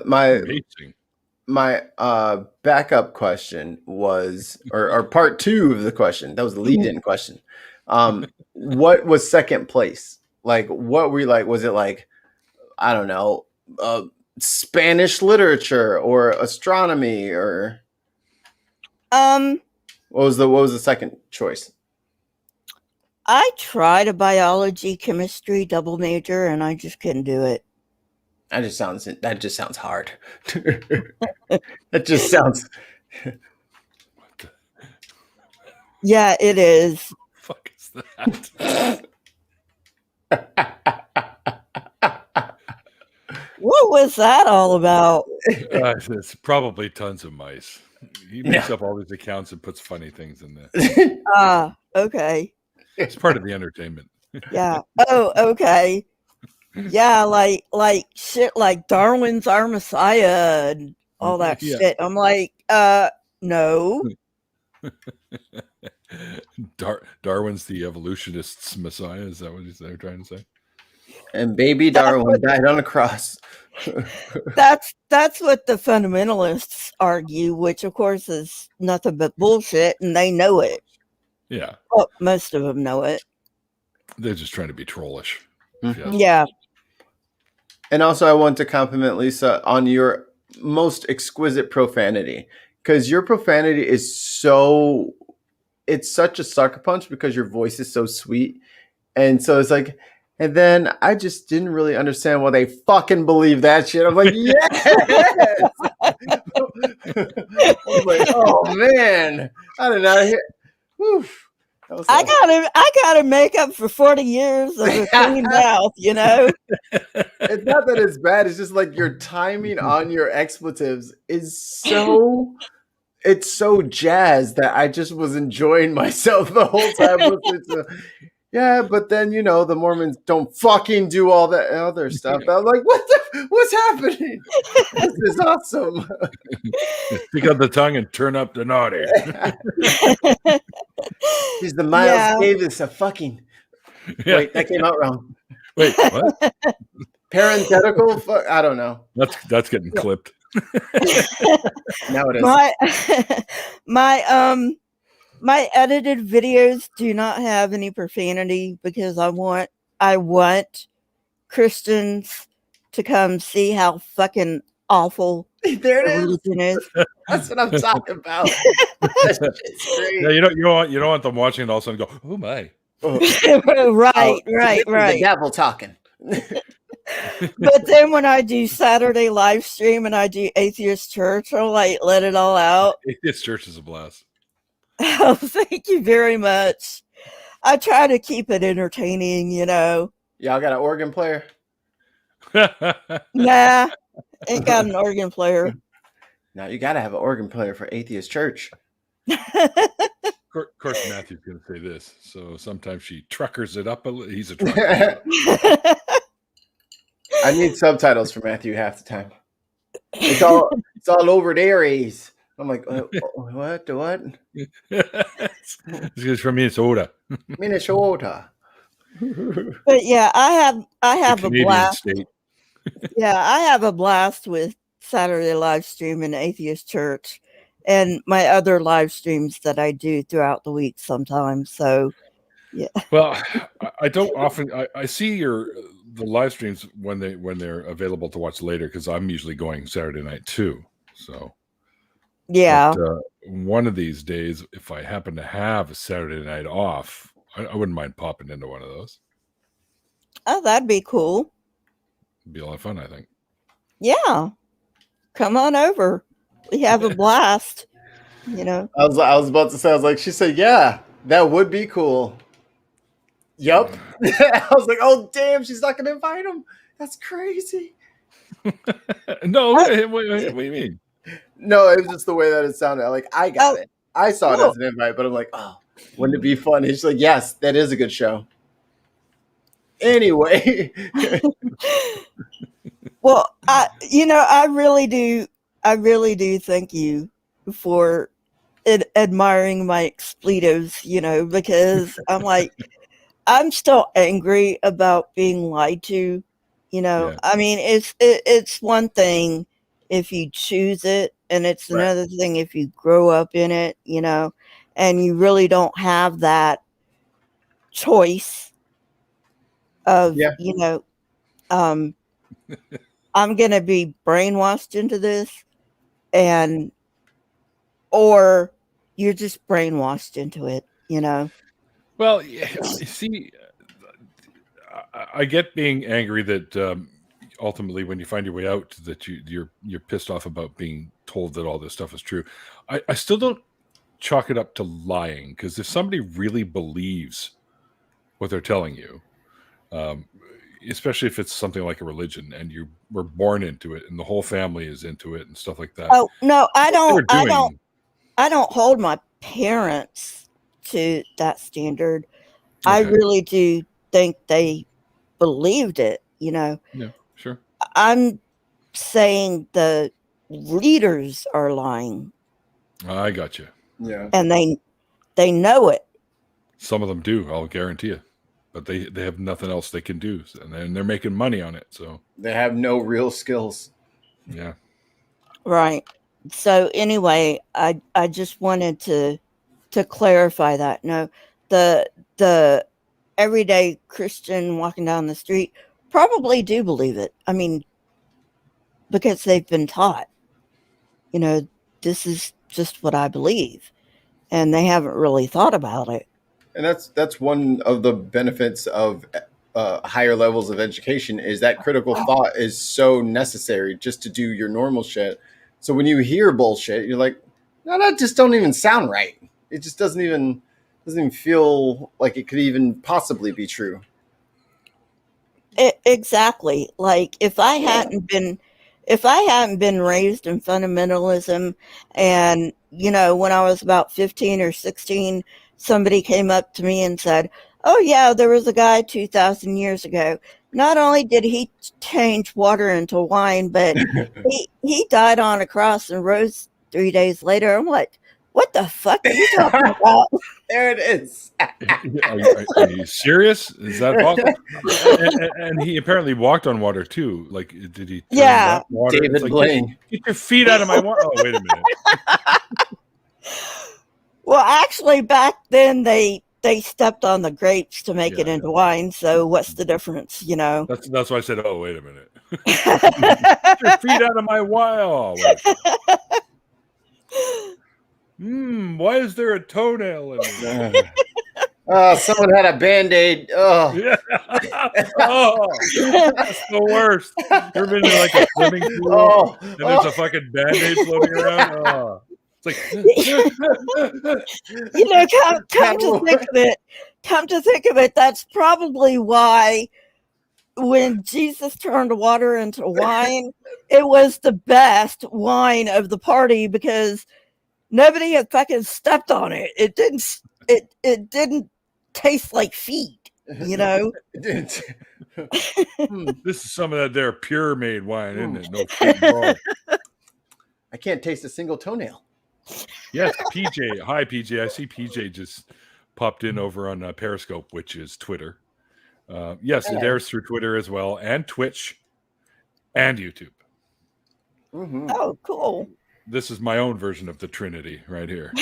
backup question was, or part 2 of the question, that was the lead-in question. What was second place? Like, what were you like? Was it like, I don't know, Spanish literature or astronomy, or what was the second choice? I tried a biology chemistry double major and I just couldn't do it. That just sounds hard. That just sounds. Yeah, it is. Fuck is that? What was that all about? It's probably tons of mice. He makes up all these accounts and puts funny things in there. Okay. It's part of the entertainment. Yeah. Oh, okay. Yeah, like shit like Darwin's Our Messiah and all that shit. I'm like, no. Darwin's the evolutionist's messiah. Is that what they're trying to say? And baby Darwin died on a cross. That's what the fundamentalists argue, which of course is nothing but bullshit, and they know it. Yeah. Well, most of them know it. They're just trying to be trollish. Yeah. And also, I want to compliment Lisa on your most exquisite profanity, because your profanity is it's such a sucker punch because your voice is so sweet. And so it's like, and then I just didn't really understand why they fucking believe that shit. I'm like, yes! I was like, oh man, I did not hear. Whew. I gotta make up for 40 years of a clean mouth, you know. It's not that it's bad. It's just like your timing on your expletives is so. It's so jazzed that I just was enjoying myself the whole time. Yeah, but then the Mormons don't fucking do all that other stuff. I'm like, what's happening? This is awesome. Pick up the tongue and turn up the naughty. He's the Miles Davis of fucking. Yeah. Wait, that came out wrong. Wait, what? Parenthetical? I don't know. That's getting clipped. Now it is. My edited videos do not have any profanity because I want Christians to come see how fucking awful there it religion is. That's what I'm talking about. Yeah, you don't want them watching and all of a sudden go, oh my. Right. The devil talking. But then when I do Saturday live stream and I do Atheist Church, I'll like let it all out. Atheist Church is a blast. Oh, thank you very much. I try to keep it entertaining, Y'all got an organ player? Nah, ain't got an organ player. Now you got to have an organ player for Atheist Church. Of course, Matthew's going to say this. So sometimes she truckers it up. He's a trucker. I need subtitles for Matthew half the time. It's all over there. I'm like, what? This is from Minnesota. Minnesota. But yeah, I have a Canadian blast. state. Yeah, I have a blast with Saturday live stream in Atheist Church and my other live streams that I do throughout the week sometimes. So yeah. Well, I don't often. I see the live streams when they're available to watch later, because I'm usually going Saturday night too. So Yeah. but, one of these days, if I happen to have a Saturday night off, I wouldn't mind popping into one of those. Oh, that'd be cool. It'd be a lot of fun, I think. Yeah. Come on over. We have a blast. You know. I was about to say, I was like, she said, yeah, that would be cool. Yup. I was like, oh damn, she's not gonna invite him. That's crazy. No, what do you mean? No, it was just the way that it sounded. Like, I got it. I saw it as an invite, but I'm like, oh, wouldn't it be fun? And she's like, yes, that is a good show. Anyway. Well, I really do thank you for admiring my expletives, because I'm like, I'm still angry about being lied to, Yeah. I mean, it's one thing if you choose it, and it's Right. another thing if you grow up in it, and you really don't have that choice of, I'm going to be brainwashed into this, or you're just brainwashed into it, Well, you see, I get being angry that ultimately, when you find your way out, that you're pissed off about being told that all this stuff is true. I still don't chalk it up to lying, because if somebody really believes what they're telling you, especially if it's something like a religion and you were born into it and the whole family is into it and stuff like that. Oh no, I don't hold my parents to that standard. Okay. I really do think they believed it, Yeah, sure. I'm saying the leaders are lying. I got you. Yeah. And they know it. Some of them do, I'll guarantee you. But they have nothing else they can do, and they're making money on it. So they have no real skills. Yeah. Right. So anyway, I just wanted to clarify that. No, the everyday Christian walking down the street probably do believe it. I mean, because they've been taught, this is just what I believe, and they haven't really thought about it. And that's one of the benefits of higher levels of education, is that critical thought is so necessary just to do your normal shit. So when you hear bullshit, you're like, no, that just don't even sound right. It just doesn't even feel like it could even possibly be true. Exactly. Like if I hadn't been raised in fundamentalism, and when I was about 15 or 16, somebody came up to me and said, oh yeah, there was a guy 2,000 years ago. Not only did he change water into wine, but he died on a cross and rose 3 days later. I'm like, what the fuck are you talking about? There it is. Are you serious? Is that possible? And he apparently walked on water too. Like, did he? Yeah. Water? David like, Blaine. Get your feet out of my water. Oh, wait a minute. Well, actually, back then they stepped on the grapes to make it into wine. So what's the difference, That's why I said, oh, wait a minute. Get your feet out of my wine. Why is there a toenail in it? Someone had a Band-Aid. Oh, yeah. Oh, that's the worst. You ever been in like a swimming pool and there's a fucking Band-Aid floating around? Oh. It's like, come to think of it, that's probably why when Jesus turned water into wine, it was the best wine of the party, because nobody had fucking stepped on it. It didn't taste like feet, It didn't. This is some of that there pure made wine, isn't it? No feet involved. I can't taste a single toenail. Yes, PJ. Hi, PJ. I see PJ just popped in over on Periscope, which is Twitter. Yes, it airs through Twitter as well, and Twitch, and YouTube. Mm-hmm. Oh, cool. This is my own version of the Trinity right here.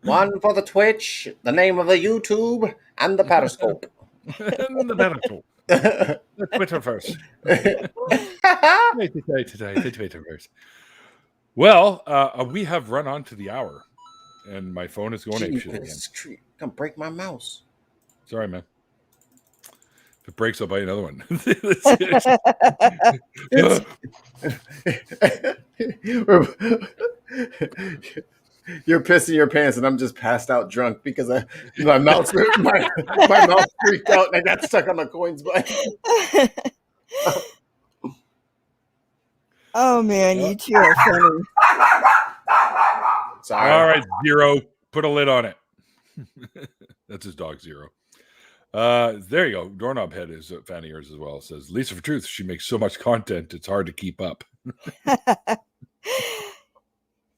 One for the Twitch, the name of the YouTube, and the Periscope. And the Periscope. The Twitterverse. The Twitterverse. Well, we have run on to the hour, and my phone is going apeshit again. Come break my mouse. Sorry, man. If it breaks, I'll buy another one. You're pissing your pants, and I'm just passed out drunk because my mouse freaked out, and I got stuck on the coins button. Oh man, you two are funny. Sorry. All right, Zero, put a lid on it. That's his dog, Zero. There you go. Doorknob Head is a fan of yours as well. Says Lisa for Truth. She makes so much content, it's hard to keep up.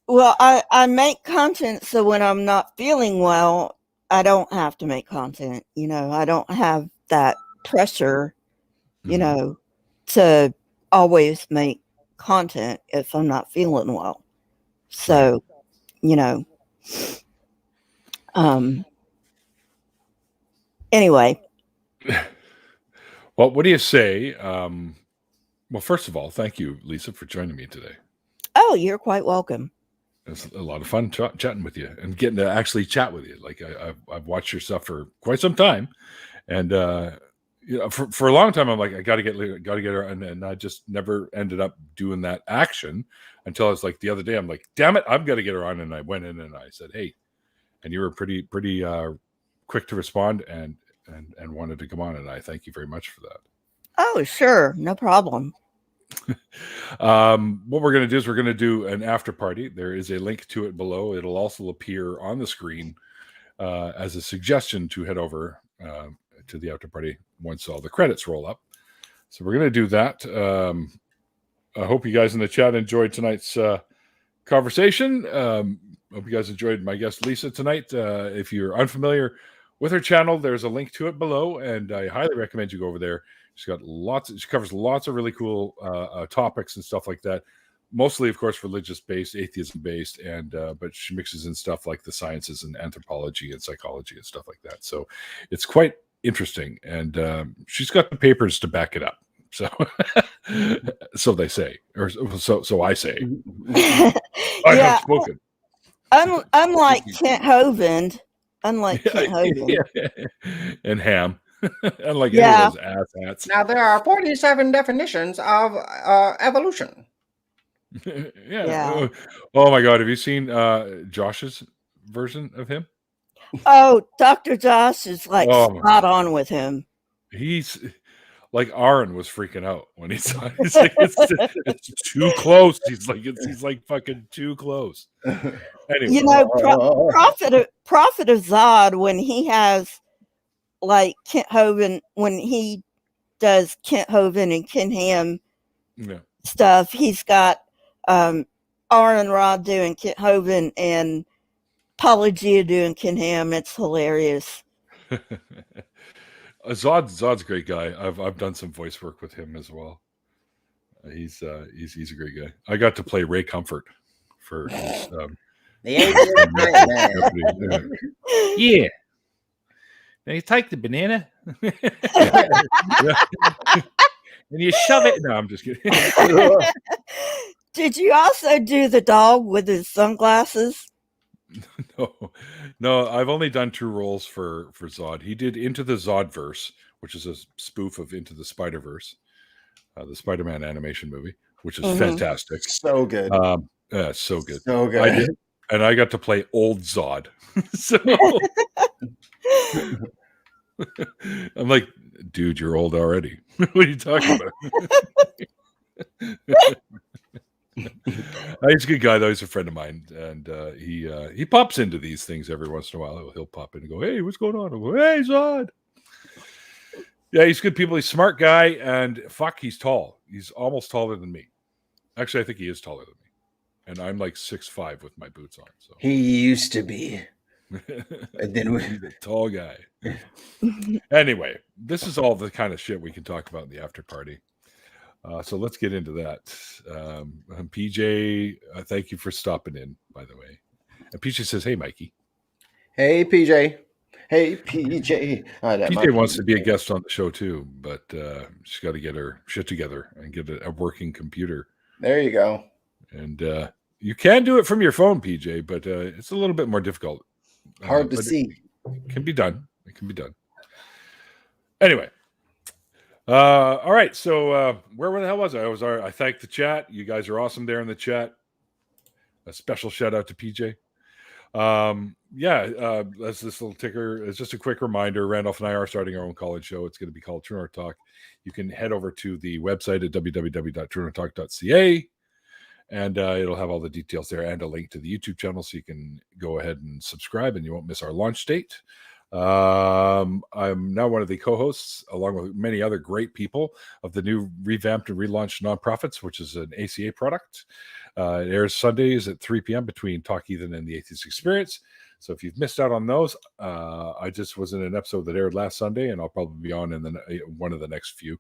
Well, I make content so when I'm not feeling well, I don't have to make content. You know, I don't have that pressure, you know, to always make content if I'm not feeling well. So, you know, anyway. Well, what do you say? Well, first of all, thank you, Lisa, for joining me today. Oh, you're quite welcome. It's a lot of fun chatting with you and getting to actually chat with you. Like I've watched your stuff for quite some time, and you know, for a long time, I'm like, I got to get her, and I just never ended up doing that action until I was like the other day. I'm like, damn it, I've got to get her on, and I went in and I said, hey, and you were pretty quick to respond and wanted to come on, and I thank you very much for that. Oh, sure, no problem. What we're going to do is we're going to do an after party. There is a link to it below. It'll also appear on the screen as a suggestion to head over to the after party once all the credits roll up. So we're going to do that. I hope you guys in the chat enjoyed tonight's conversation. Hope you guys enjoyed my guest Lisa tonight. If you're unfamiliar with her channel, there's a link to it below, and I highly recommend you go over there. She covers lots of really cool topics and stuff like that. Mostly, of course, religious-based, atheism-based, and but she mixes in stuff like the sciences and anthropology and psychology and stuff like that. So it's quite interesting, and she's got the papers to back it up. So, so they say, or so I say. I have spoken. Unlike Kent Hovind, and Ham. Unlike any of those ass hats. Now there are 47 definitions of evolution. Yeah. Oh my God, have you seen Josh's version of him? Oh, Dr. Josh is like spot on with him. He's like Aaron was freaking out when he saw it. He's like, it's too close. He's like fucking too close. Anyway. You know, Prophet of Zod, when he has like Kent Hovind, when he does Kent Hovind and Ken Ham stuff, he's got Aaron Rod doing Kent Hovind and Apologia doing Ken Ham. It's hilarious. Zod's a great guy. I've done some voice work with him as well. He's a great guy. I got to play Ray Comfort for his, yeah. Now you take the banana and you shove it. No, I'm just kidding. Did you also do the dog with his sunglasses? No, I've only done 2 roles for Zod. He did Into the Zodverse, which is a spoof of Into the Spider-Verse, the Spider-Man animation movie, which is fantastic. So good. So good. So good. I got to play old Zod. So I'm like, dude, you're old already. What are you talking about? He's a good guy, though. He's a friend of mine, and he pops into these things every once in a while. He'll pop in and go, "Hey, what's going on?" I'll go, "Hey, Zod." Yeah, he's good people. He's a smart guy, and he's tall. He's almost taller than me. Actually, I think he is taller than me, and I'm like 6'5" with my boots on. So he used to be. And then we, the tall guy. Anyway, this is all the kind of shit we can talk about in the after party. So let's get into that. PJ, thank you for stopping in, by the way. And PJ says, "Hey, Mikey." Hey, PJ. Hey, PJ. PJ wants to be a guest on the show too, but she's got to get her shit together and get a working computer. There you go. And you can do it from your phone, PJ, but it's a little bit more difficult. Hard to see. It can be done. It can be done. Anyway. All right. So where the hell was I? I thanked the chat. You guys are awesome there in the chat. A special shout out to PJ. That's this little ticker. It's just a quick reminder. Randolph and I are starting our own college show. It's going to be called True North Talk. You can head over to the website at www.truenorthtalk.ca, and it'll have all the details there and a link to the YouTube channel, so you can go ahead and subscribe, and you won't miss our launch date. I'm now one of the co-hosts, along with many other great people, of the new revamped and relaunched Nonprofits, which is an ACA product. It airs Sundays at 3 p.m. between Talk Heathen and the Atheist Experience. So if you've missed out on those, I just was in an episode that aired last Sunday, and I'll probably be on in one of the next few.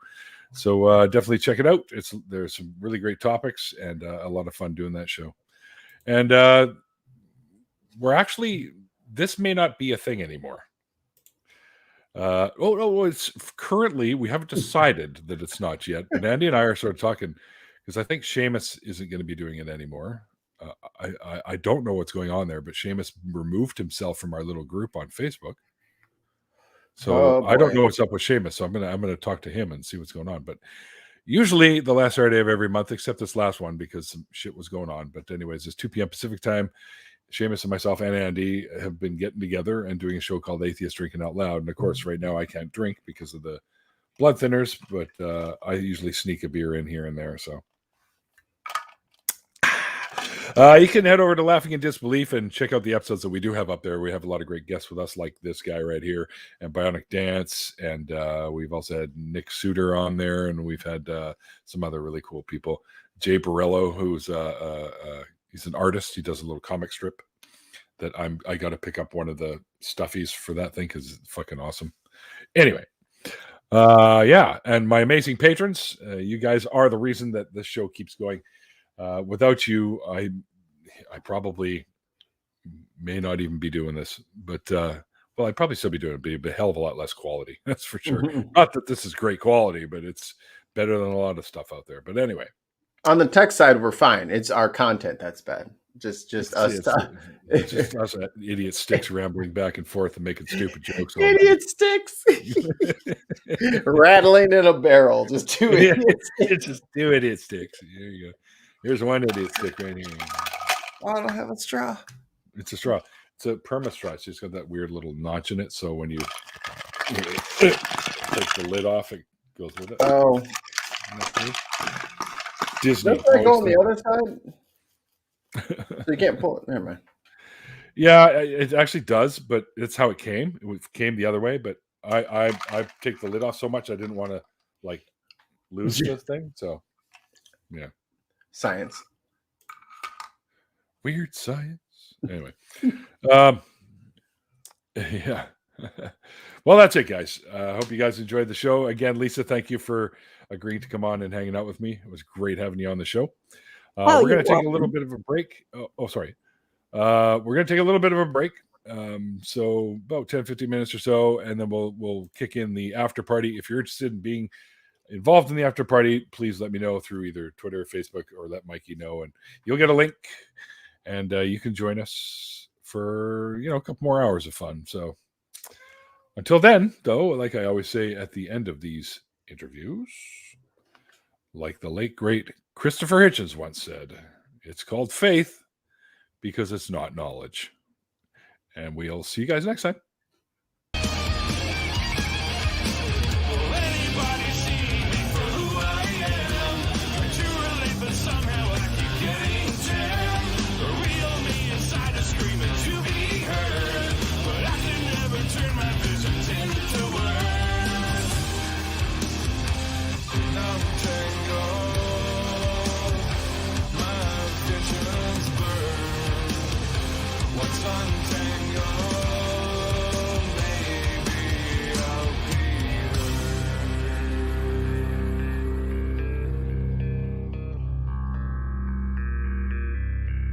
So definitely check it out. There's some really great topics and a lot of fun doing that show. And this may not be a thing anymore. It's currently, we haven't decided that it's not yet, but Andy and I are sort of talking, because I think Seamus isn't going to be doing it anymore. I don't know what's going on there, but Seamus removed himself from our little group on Facebook. So I don't know what's up with Seamus. So I'm gonna talk to him and see what's going on. But usually the last Saturday of every month, except this last one because some shit was going on. But anyways, it's 2 p.m. Pacific time. Seamus and myself and Andy have been getting together and doing a show called Atheist Drinking Out Loud. And of course, right now I can't drink because of the blood thinners, but I usually sneak a beer in here and there. So you can head over to Laughing in Disbelief and check out the episodes that we do have up there. We have a lot of great guests with us, like this guy right here, and Bionic Dance, and we've also had Nick Suter on there, and we've had some other really cool people. Jay Borello, who's he's an artist. He does a little comic strip that I got to pick up one of the stuffies for that thing because it's fucking awesome. Anyway, and my amazing patrons, you guys are the reason that this show keeps going. Without you, I probably may not even be doing this, but I'd probably still be doing it, but a hell of a lot less quality. That's for sure. Not that this is great quality, but it's better than a lot of stuff out there. But anyway, on the tech side, we're fine. It's our content that's bad. Just us. It's just us idiot sticks rambling back and forth and making stupid jokes. Idiot sticks rattling in a barrel. Just two idiot sticks. It's just two idiot sticks. There you go. Here's one idiot stick right here. Oh, I don't have a straw. It's a straw. It's a perma straw. It's just got that weird little notch in it. So when you take the lid off, it goes with it. Oh. Disney. Doesn't that go on the other side? So you can't pull it. Never mind. Yeah, it actually does, but it's how it came. It came the other way, but I take the lid off so much I didn't want to lose this thing. So yeah. Science. Weird science. Anyway. Yeah. Well, that's it, guys. I hope you guys enjoyed the show. Again, Lisa, thank you for agreeing to come on and hanging out with me. It was great having you on the show. We're going to take a little bit of a break. Sorry. We're going to take a little bit of a break. So about 10, 15 minutes or so, and then we'll kick in the after party. If you're interested in being involved in the after party, please let me know through either Twitter or Facebook, or let Mikey know, and you'll get a link, and you can join us for a couple more hours of fun. So until then, though, like I always say at the end of these interviews, like the late great Christopher Hitchens once said, it's called faith because it's not knowledge. And we'll see you guys next time.